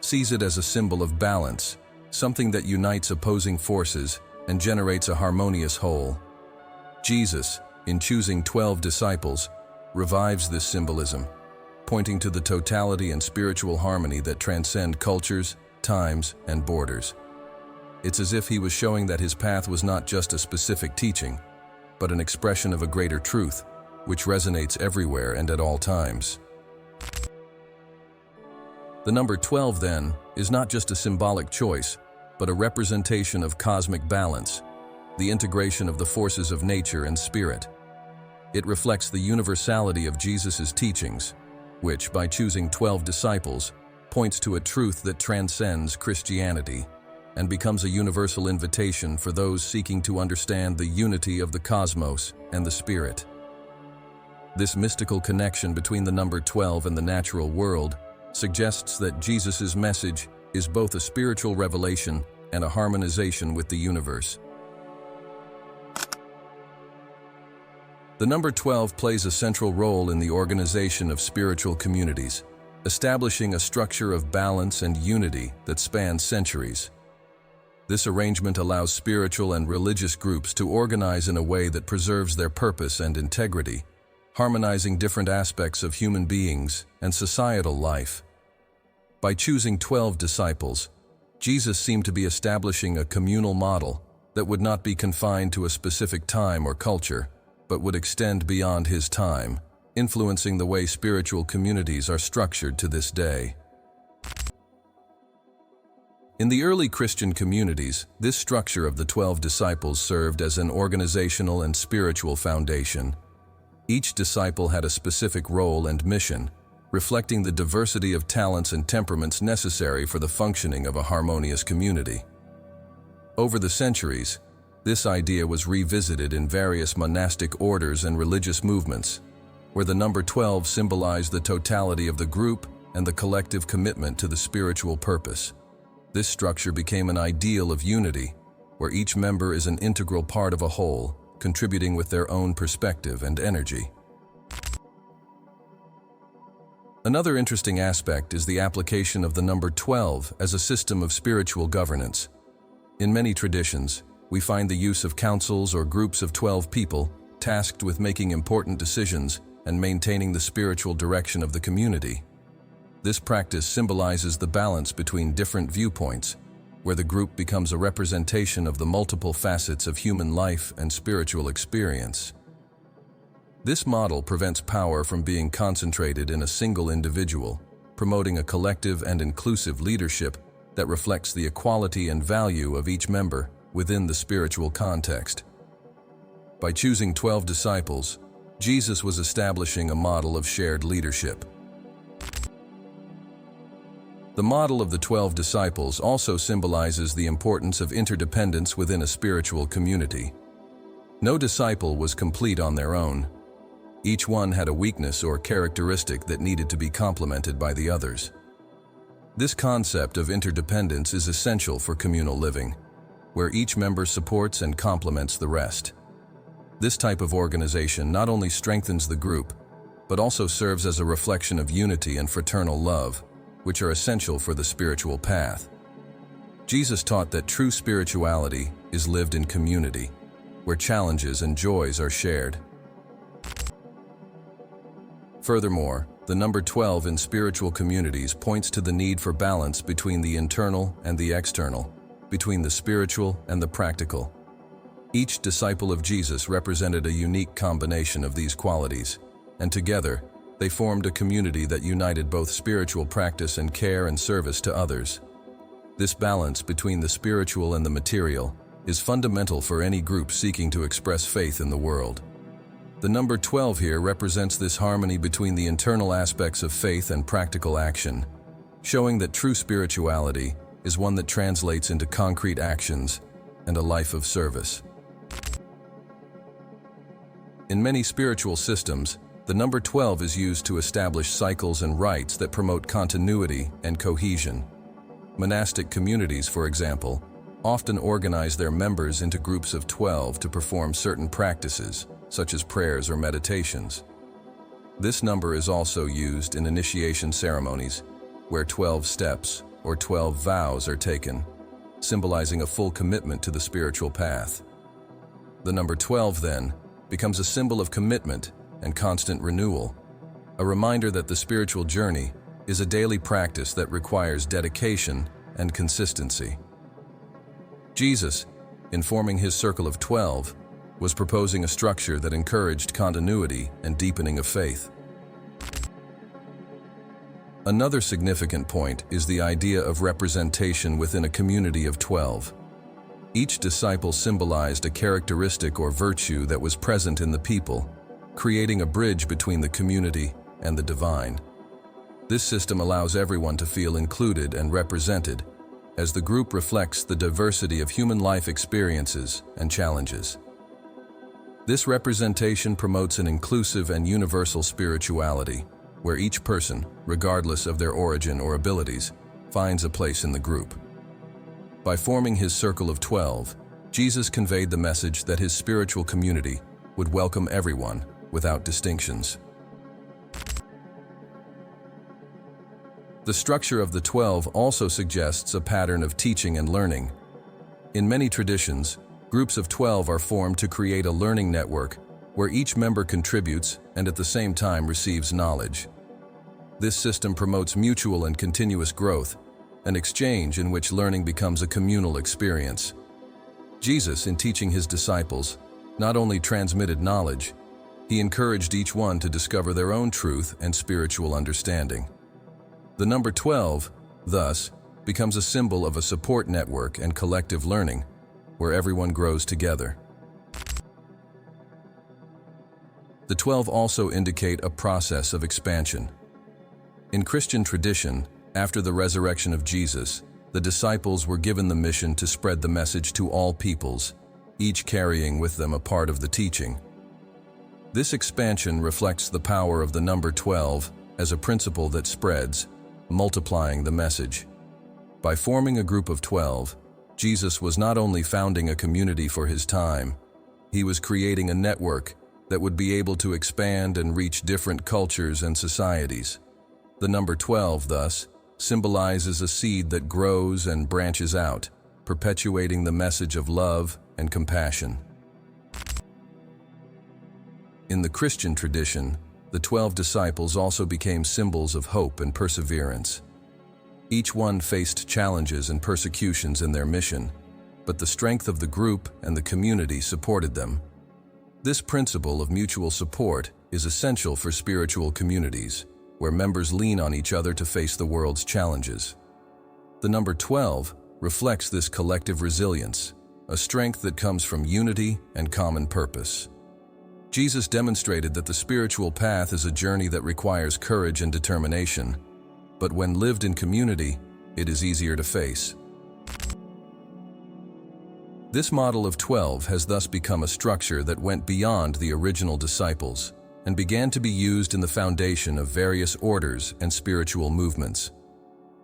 sees it as a symbol of balance, something that unites opposing forces and generates a harmonious whole. Jesus, in choosing 12 disciples, revives this symbolism, pointing to the totality and spiritual harmony that transcend cultures, times, and borders. It's as if he was showing that his path was not just a specific teaching, but an expression of a greater truth, which resonates everywhere and at all times. The number 12, then, is not just a symbolic choice, but a representation of cosmic balance, the integration of the forces of nature and spirit. It reflects the universality of Jesus' teachings, which, by choosing 12 disciples, points to a truth that transcends Christianity and becomes a universal invitation for those seeking to understand the unity of the cosmos and the spirit. This mystical connection between the number 12 and the natural world suggests that Jesus' message is both a spiritual revelation and a harmonization with the universe. The number 12 plays a central role in the organization of spiritual communities, establishing a structure of balance and unity that spans centuries. This arrangement allows spiritual and religious groups to organize in a way that preserves their purpose and integrity, harmonizing different aspects of human beings and societal life. By choosing 12 disciples, Jesus seemed to be establishing a communal model that would not be confined to a specific time or culture, but would extend beyond his time, influencing the way spiritual communities are structured to this day. In the early Christian communities, this structure of the 12 disciples served as an organizational and spiritual foundation. Each disciple had a specific role and mission, reflecting the diversity of talents and temperaments necessary for the functioning of a harmonious community. Over the centuries, this idea was revisited in various monastic orders and religious movements, where the number 12 symbolized the totality of the group and the collective commitment to the spiritual purpose. This structure became an ideal of unity, where each member is an integral part of a whole, contributing with their own perspective and energy. Another interesting aspect is the application of the number 12 as a system of spiritual governance. In many traditions, we find the use of councils or groups of 12 people tasked with making important decisions and maintaining the spiritual direction of the community. This practice symbolizes the balance between different viewpoints, where the group becomes a representation of the multiple facets of human life and spiritual experience. This model prevents power from being concentrated in a single individual, promoting a collective and inclusive leadership that reflects the equality and value of each member within the spiritual context. By choosing 12 disciples, Jesus was establishing a model of shared leadership. The model of the 12 disciples also symbolizes the importance of interdependence within a spiritual community. No disciple was complete on their own. Each one had a weakness or characteristic that needed to be complemented by the others. This concept of interdependence is essential for communal living, where each member supports and complements the rest. This type of organization not only strengthens the group, but also serves as a reflection of unity and fraternal love, which are essential for the spiritual path. Jesus taught that true spirituality is lived in community, where challenges and joys are shared. Furthermore, the number 12 in spiritual communities points to the need for balance between the internal and the external, between the spiritual and the practical. Each disciple of Jesus represented a unique combination of these qualities, and together, they formed a community that united both spiritual practice and care and service to others. This balance between the spiritual and the material is fundamental for any group seeking to express faith in the world. The number 12 here represents this harmony between the internal aspects of faith and practical action, showing that true spirituality is one that translates into concrete actions and a life of service. In many spiritual systems, the number 12 is used to establish cycles and rites that promote continuity and cohesion. Monastic communities, for example, often organize their members into groups of 12 to perform certain practices, such as prayers or meditations. This number is also used in initiation ceremonies, where 12 steps or 12 vows are taken, symbolizing a full commitment to the spiritual path. The number 12, then, becomes a symbol of commitment and constant renewal, a reminder that the spiritual journey is a daily practice that requires dedication and consistency. Jesus, in forming his circle of 12, was proposing a structure that encouraged continuity and deepening of faith. Another significant point is the idea of representation within a community of 12. Each disciple symbolized a characteristic or virtue that was present in the people, creating a bridge between the community and the divine. This system allows everyone to feel included and represented, as the group reflects the diversity of human life experiences and challenges. This representation promotes an inclusive and universal spirituality, where each person, regardless of their origin or abilities, finds a place in the group. By forming his circle of 12, Jesus conveyed the message that his spiritual community would welcome everyone without distinctions. The structure of the 12 also suggests a pattern of teaching and learning. In many traditions, groups of 12 are formed to create a learning network where each member contributes and at the same time receives knowledge. This system promotes mutual and continuous growth, an exchange in which learning becomes a communal experience. Jesus, in teaching his disciples, not only transmitted knowledge, he encouraged each one to discover their own truth and spiritual understanding. The number 12, thus, becomes a symbol of a support network and collective learning, where everyone grows together. The 12 also indicate a process of expansion. In Christian tradition, after the resurrection of Jesus, the disciples were given the mission to spread the message to all peoples, each carrying with them a part of the teaching. This expansion reflects the power of the number 12 as a principle that spreads, multiplying the message. By forming a group of 12, Jesus was not only founding a community for his time, he was creating a network that would be able to expand and reach different cultures and societies. The number 12, thus, symbolizes a seed that grows and branches out, perpetuating the message of love and compassion. In the Christian tradition, the 12 disciples also became symbols of hope and perseverance. Each one faced challenges and persecutions in their mission, but the strength of the group and the community supported them. This principle of mutual support is essential for spiritual communities, where members lean on each other to face the world's challenges. The number 12 reflects this collective resilience, a strength that comes from unity and common purpose. Jesus demonstrated that the spiritual path is a journey that requires courage and determination, but when lived in community, it is easier to face. This model of 12 has thus become a structure that went beyond the original disciples and began to be used in the foundation of various orders and spiritual movements.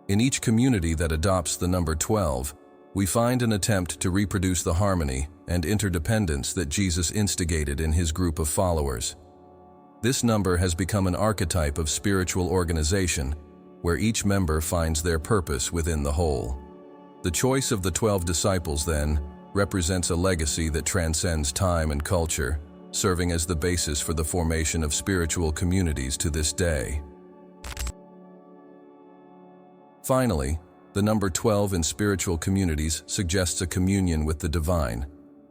In each community that adopts the number 12, we find an attempt to reproduce the harmony and interdependence that Jesus instigated in his group of followers. This number has become an archetype of spiritual organization, where each member finds their purpose within the whole. The choice of the 12 disciples, then, represents a legacy that transcends time and culture, serving as the basis for the formation of spiritual communities to this day. Finally, the number 12 in spiritual communities suggests a communion with the divine,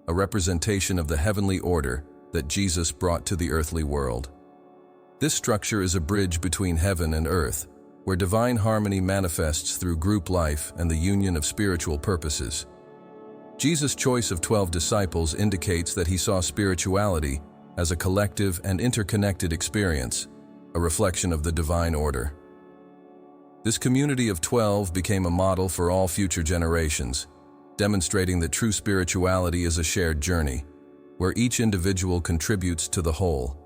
a representation of the heavenly order that Jesus brought to the earthly world. This structure is a bridge between heaven and earth, where divine harmony manifests through group life and the union of spiritual purposes. Jesus' choice of 12 disciples indicates that he saw spirituality as a collective and interconnected experience, a reflection of the divine order. This community of 12 became a model for all future generations, demonstrating that true spirituality is a shared journey, where each individual contributes to the whole,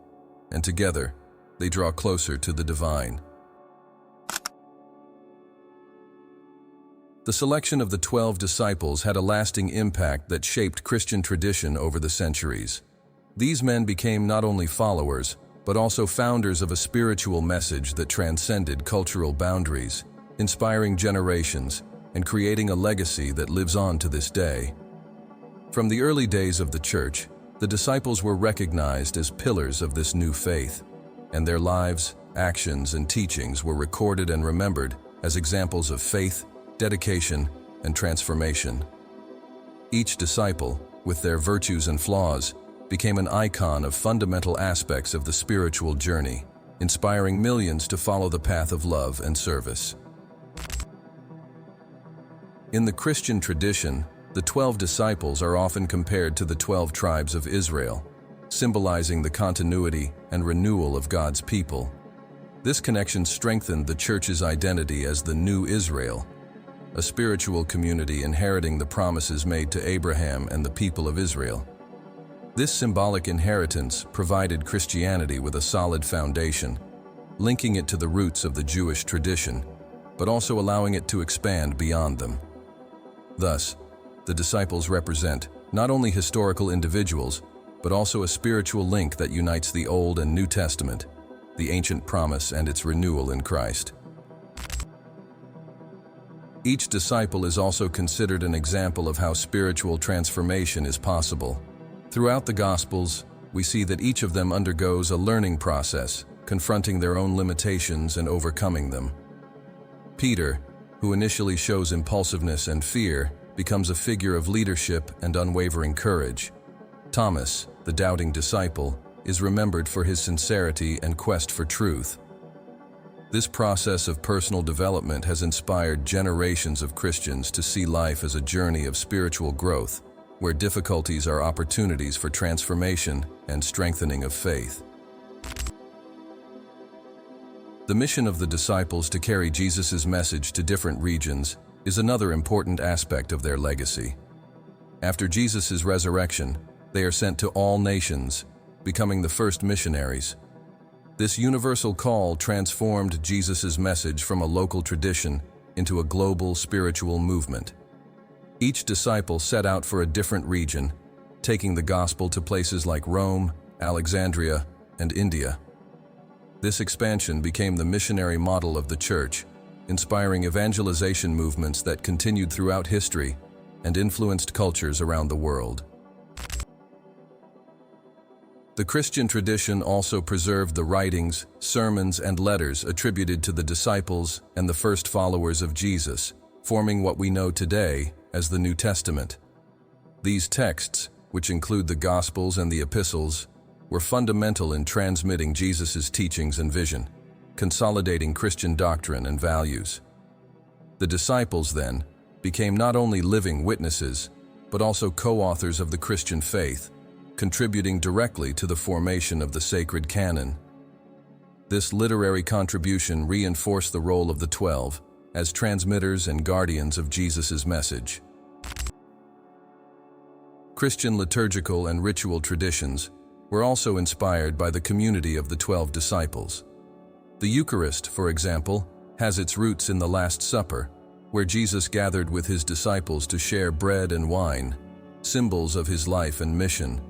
and together, they draw closer to the divine. The selection of the 12 disciples had a lasting impact that shaped Christian tradition over the centuries. These men became not only followers, but also founders of a spiritual message that transcended cultural boundaries, inspiring generations and creating a legacy that lives on to this day. From the early days of the Church, the disciples were recognized as pillars of this new faith, and their lives, actions, and teachings were recorded and remembered as examples of faith, dedication, and transformation. Each disciple, with their virtues and flaws, became an icon of fundamental aspects of the spiritual journey, inspiring millions to follow the path of love and service. In the Christian tradition, the 12 disciples are often compared to the 12 tribes of Israel, symbolizing the continuity and renewal of God's people. This connection strengthened the Church's identity as the New Israel, a spiritual community inheriting the promises made to Abraham and the people of Israel. This symbolic inheritance provided Christianity with a solid foundation, linking it to the roots of the Jewish tradition, but also allowing it to expand beyond them. Thus, the disciples represent not only historical individuals, but also a spiritual link that unites the Old and New Testament, the ancient promise and its renewal in Christ. Each disciple is also considered an example of how spiritual transformation is possible. Throughout the Gospels, we see that each of them undergoes a learning process, confronting their own limitations and overcoming them. Peter, who initially shows impulsiveness and fear, becomes a figure of leadership and unwavering courage. Thomas, the doubting disciple, is remembered for his sincerity and quest for truth. This process of personal development has inspired generations of Christians to see life as a journey of spiritual growth, where difficulties are opportunities for transformation and strengthening of faith. The mission of the disciples to carry Jesus' message to different regions is another important aspect of their legacy. After Jesus' resurrection, they are sent to all nations, becoming the first missionaries. This universal call transformed Jesus' message from a local tradition into a global spiritual movement. Each disciple set out for a different region, taking the gospel to places like Rome, Alexandria, and India. This expansion became the missionary model of the Church, inspiring evangelization movements that continued throughout history and influenced cultures around the world. The Christian tradition also preserved the writings, sermons, and letters attributed to the disciples and the first followers of Jesus, forming what we know today as the New Testament. These texts, which include the Gospels and the Epistles, were fundamental in transmitting Jesus' teachings and vision, consolidating Christian doctrine and values. The disciples, then, became not only living witnesses, but also co-authors of the Christian faith, contributing directly to the formation of the sacred canon. This literary contribution reinforced the role of the 12 as transmitters and guardians of Jesus' message. Christian liturgical and ritual traditions were also inspired by the community of the 12 disciples. The Eucharist, for example, has its roots in the Last Supper, where Jesus gathered with his disciples to share bread and wine, symbols of his life and mission.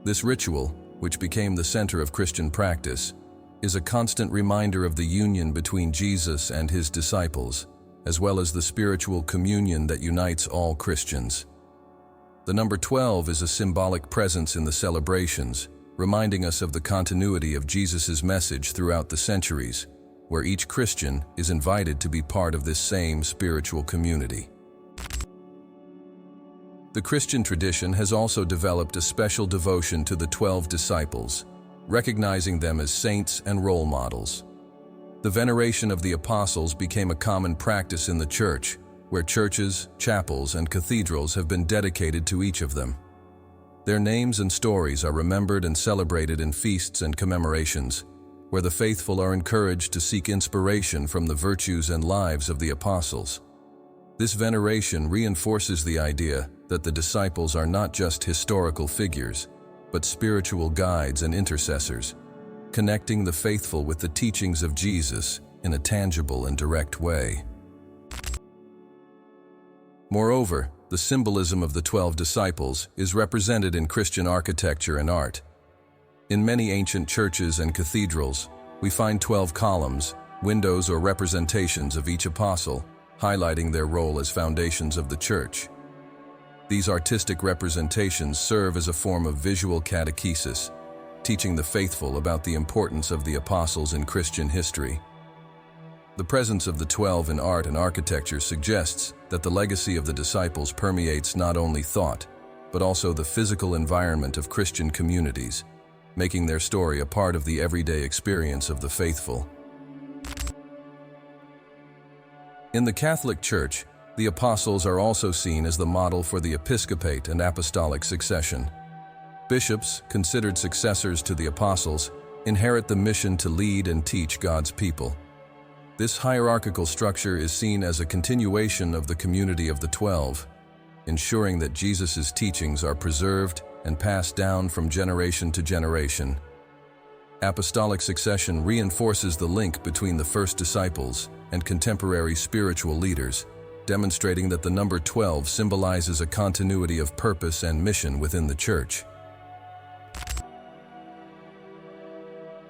This ritual, which became the center of Christian practice, is a constant reminder of the union between Jesus and his disciples, as well as the spiritual communion that unites all Christians. The number 12 is a symbolic presence in the celebrations, reminding us of the continuity of Jesus' message throughout the centuries, where each Christian is invited to be part of this same spiritual community. The Christian tradition has also developed a special devotion to the 12 disciples, recognizing them as saints and role models. The veneration of the apostles became a common practice in the church, where churches, chapels, and cathedrals have been dedicated to each of them. Their names and stories are remembered and celebrated in feasts and commemorations, where the faithful are encouraged to seek inspiration from the virtues and lives of the apostles. This veneration reinforces the idea that the disciples are not just historical figures, but spiritual guides and intercessors, connecting the faithful with the teachings of Jesus in a tangible and direct way. Moreover, the symbolism of the 12 disciples is represented in Christian architecture and art. In many ancient churches and cathedrals, we find 12 columns, windows, or representations of each apostle, highlighting their role as foundations of the church. These artistic representations serve as a form of visual catechesis, teaching the faithful about the importance of the apostles in Christian history. The presence of the 12 in art and architecture suggests that the legacy of the disciples permeates not only thought, but also the physical environment of Christian communities, making their story a part of the everyday experience of the faithful. In the Catholic Church, the apostles are also seen as the model for the episcopate and apostolic succession. Bishops, considered successors to the apostles, inherit the mission to lead and teach God's people. This hierarchical structure is seen as a continuation of the community of the 12, ensuring that Jesus' teachings are preserved and passed down from generation to generation. Apostolic succession reinforces the link between the first disciples and contemporary spiritual leaders, demonstrating that the number 12 symbolizes a continuity of purpose and mission within the church.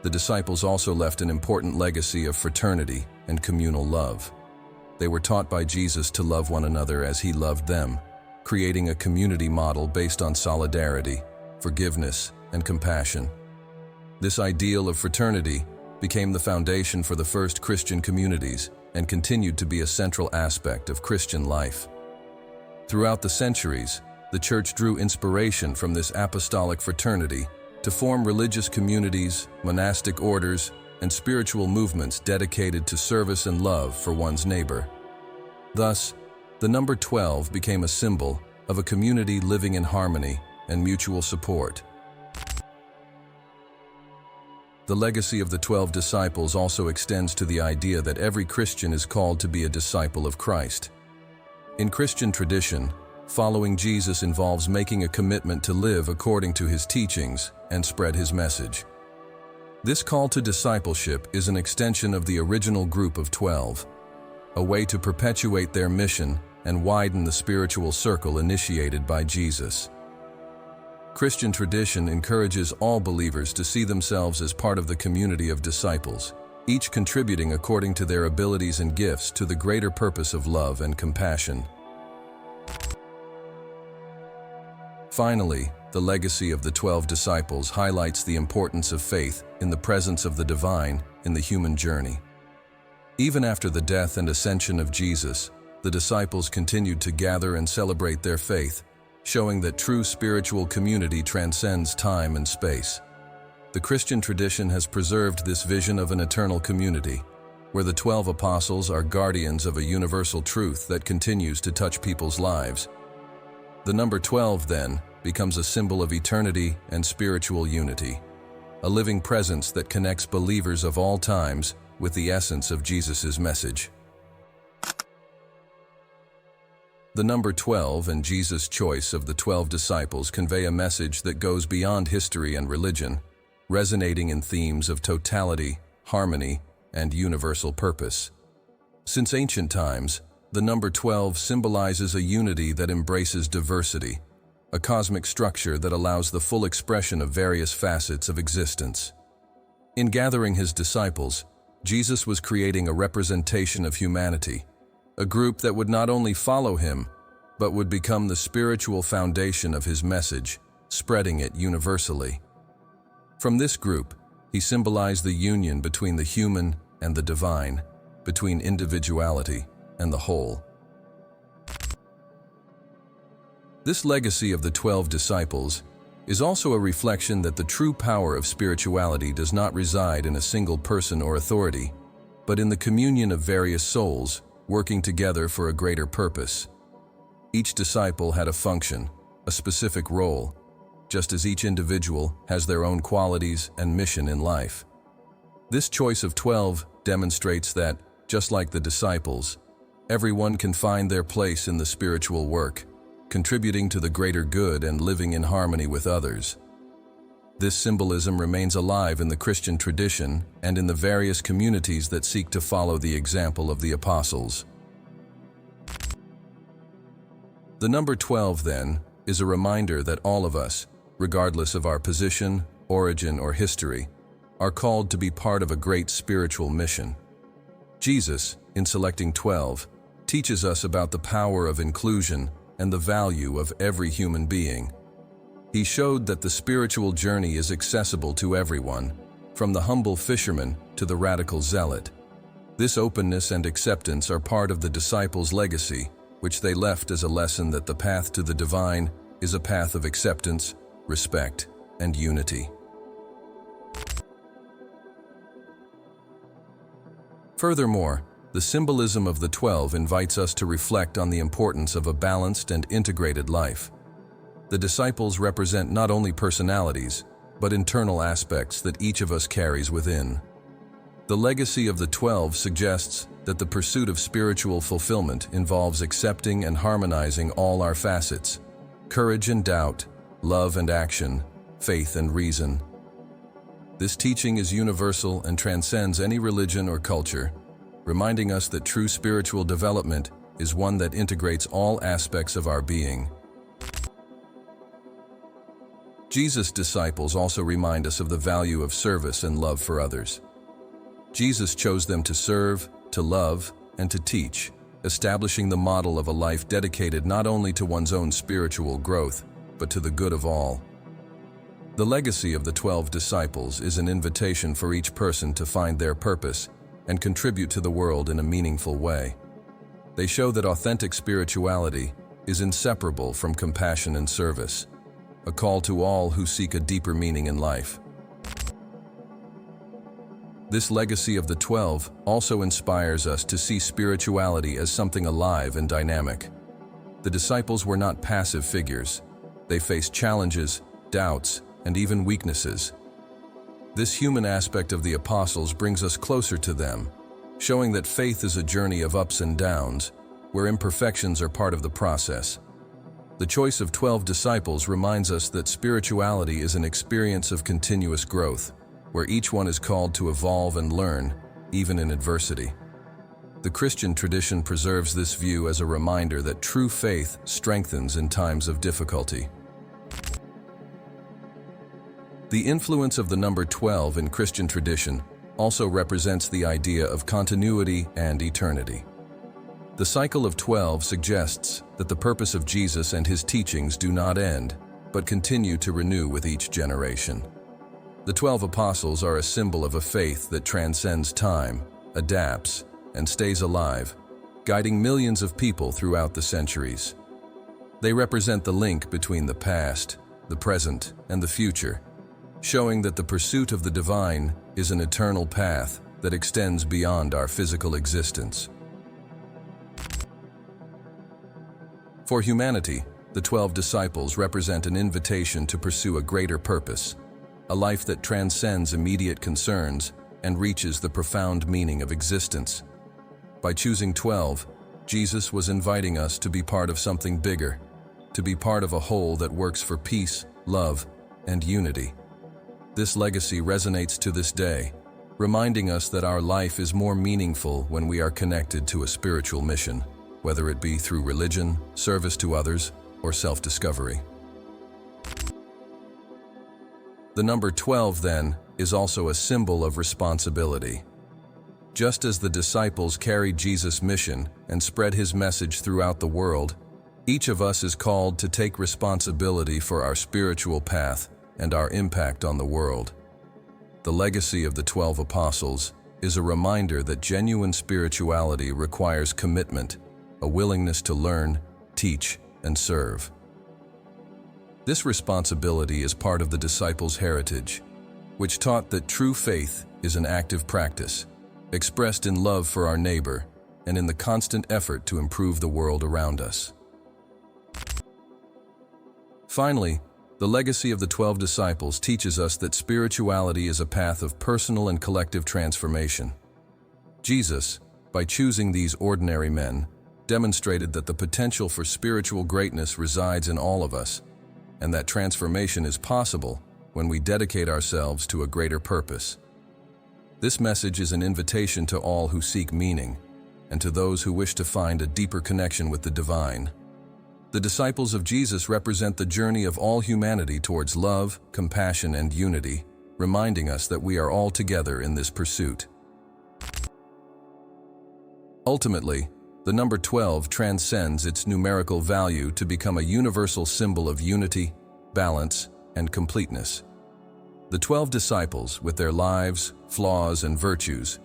The disciples also left an important legacy of fraternity and communal love. They were taught by Jesus to love one another as he loved them, creating a community model based on solidarity, forgiveness, and compassion. This ideal of fraternity became the foundation for the first Christian communities and continued to be a central aspect of Christian life. Throughout the centuries, the Church drew inspiration from this apostolic fraternity to form religious communities, monastic orders, and spiritual movements dedicated to service and love for one's neighbor. Thus, the number 12 became a symbol of a community living in harmony and mutual support. The legacy of the 12 disciples also extends to the idea that every Christian is called to be a disciple of Christ. In Christian tradition, following Jesus involves making a commitment to live according to his teachings and spread his message. This call to discipleship is an extension of the original group of 12, a way to perpetuate their mission and widen the spiritual circle initiated by Jesus. Christian tradition encourages all believers to see themselves as part of the community of disciples, each contributing according to their abilities and gifts to the greater purpose of love and compassion. Finally, the legacy of the 12 disciples highlights the importance of faith in the presence of the divine in the human journey. Even after the death and ascension of Jesus, the disciples continued to gather and celebrate their faith, showing that true spiritual community transcends time and space. The Christian tradition has preserved this vision of an eternal community, where the 12 apostles are guardians of a universal truth that continues to touch people's lives. The number 12, then, becomes a symbol of eternity and spiritual unity, a living presence that connects believers of all times with the essence of Jesus' message. The number 12 and Jesus' choice of the 12 disciples convey a message that goes beyond history and religion, resonating in themes of totality, harmony, and universal purpose. Since ancient times, the number 12 symbolizes a unity that embraces diversity, a cosmic structure that allows the full expression of various facets of existence. In gathering his disciples, Jesus was creating a representation of humanity, a group that would not only follow him, but would become the spiritual foundation of his message, spreading it universally. From this group, he symbolized the union between the human and the divine, between individuality and the whole. This legacy of the 12 disciples is also a reflection that the true power of spirituality does not reside in a single person or authority, but in the communion of various souls working together for a greater purpose. Each disciple had a function, a specific role, just as each individual has their own qualities and mission in life. This choice of 12 demonstrates that, just like the disciples, everyone can find their place in the spiritual work, contributing to the greater good and living in harmony with others. This symbolism remains alive in the Christian tradition and in the various communities that seek to follow the example of the apostles. The number 12, then, is a reminder that all of us, regardless of our position, origin, or history, are called to be part of a great spiritual mission. Jesus, in selecting 12, teaches us about the power of inclusion and the value of every human being. He showed that the spiritual journey is accessible to everyone, from the humble fisherman to the radical zealot. This openness and acceptance are part of the disciples' legacy, which they left as a lesson that the path to the divine is a path of acceptance, respect, and unity. Furthermore, the symbolism of the 12 invites us to reflect on the importance of a balanced and integrated life. The disciples represent not only personalities, but internal aspects that each of us carries within. The legacy of the 12 suggests that the pursuit of spiritual fulfillment involves accepting and harmonizing all our facets: courage and doubt, love and action, faith and reason. This teaching is universal and transcends any religion or culture, reminding us that true spiritual development is one that integrates all aspects of our being. Jesus' disciples also remind us of the value of service and love for others. Jesus chose them to serve, to love, and to teach, establishing the model of a life dedicated not only to one's own spiritual growth, but to the good of all. The legacy of the 12 disciples is an invitation for each person to find their purpose and contribute to the world in a meaningful way. They show that authentic spirituality is inseparable from compassion and service, a call to all who seek a deeper meaning in life. This legacy of the 12 also inspires us to see spirituality as something alive and dynamic. The disciples were not passive figures. They faced challenges, doubts, and even weaknesses. This human aspect of the apostles brings us closer to them, showing that faith is a journey of ups and downs, where imperfections are part of the process. The choice of 12 disciples reminds us that spirituality is an experience of continuous growth, where each one is called to evolve and learn, even in adversity. The Christian tradition preserves this view as a reminder that true faith strengthens in times of difficulty. The influence of the number 12 in Christian tradition also represents the idea of continuity and eternity. The cycle of 12 suggests that the purpose of Jesus and his teachings do not end, but continue to renew with each generation. The 12 apostles are a symbol of a faith that transcends time, adapts, and stays alive, guiding millions of people throughout the centuries. They represent the link between the past, the present, and the future, showing that the pursuit of the divine is an eternal path that extends beyond our physical existence. For humanity, the 12 disciples represent an invitation to pursue a greater purpose, a life that transcends immediate concerns and reaches the profound meaning of existence. By choosing 12, Jesus was inviting us to be part of something bigger, to be part of a whole that works for peace, love, and unity. This legacy resonates to this day, reminding us that our life is more meaningful when we are connected to a spiritual mission, whether it be through religion, service to others, or self-discovery. The number 12, then, is also a symbol of responsibility. Just as the disciples carried Jesus' mission and spread his message throughout the world, each of us is called to take responsibility for our spiritual path and our impact on the world. The legacy of the 12 apostles is a reminder that genuine spirituality requires commitment, a willingness to learn, teach, and serve. This responsibility is part of the disciples' heritage, which taught that true faith is an active practice, expressed in love for our neighbor and in the constant effort to improve the world around us. Finally, the legacy of the 12 disciples teaches us that spirituality is a path of personal and collective transformation. Jesus, by choosing these ordinary men, demonstrated that the potential for spiritual greatness resides in all of us, and that transformation is possible when we dedicate ourselves to a greater purpose. This message is an invitation to all who seek meaning, and to those who wish to find a deeper connection with the divine. The disciples of Jesus represent the journey of all humanity towards love, compassion, and unity, reminding us that we are all together in this pursuit. Ultimately, the number 12 transcends its numerical value to become a universal symbol of unity, balance, and completeness. The 12 disciples, with their lives, flaws, and virtues,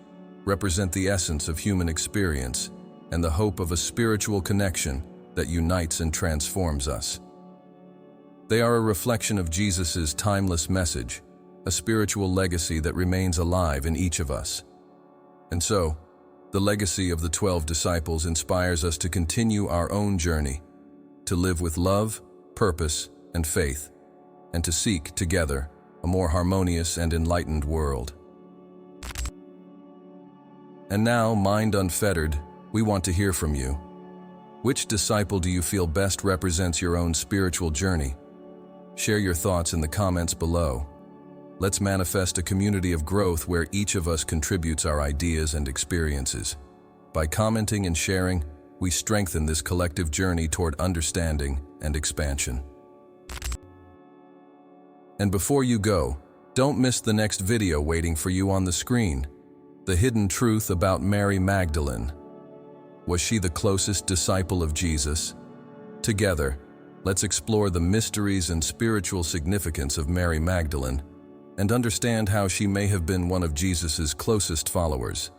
represent the essence of human experience and the hope of a spiritual connection that unites and transforms us. They are a reflection of Jesus' timeless message, a spiritual legacy that remains alive in each of us. And so, the legacy of the 12 disciples inspires us to continue our own journey, to live with love, purpose, and faith, and to seek, together, a more harmonious and enlightened world. And now, Mind Unfettered, we want to hear from you. Which disciple do you feel best represents your own spiritual journey? Share your thoughts in the comments below. Let's manifest a community of growth where each of us contributes our ideas and experiences. By commenting and sharing, we strengthen this collective journey toward understanding and expansion. And before you go, don't miss the next video waiting for you on the screen. The hidden truth about Mary Magdalene. Was she the closest disciple of Jesus? Together, let's explore the mysteries and spiritual significance of Mary Magdalene and understand how she may have been one of Jesus' closest followers.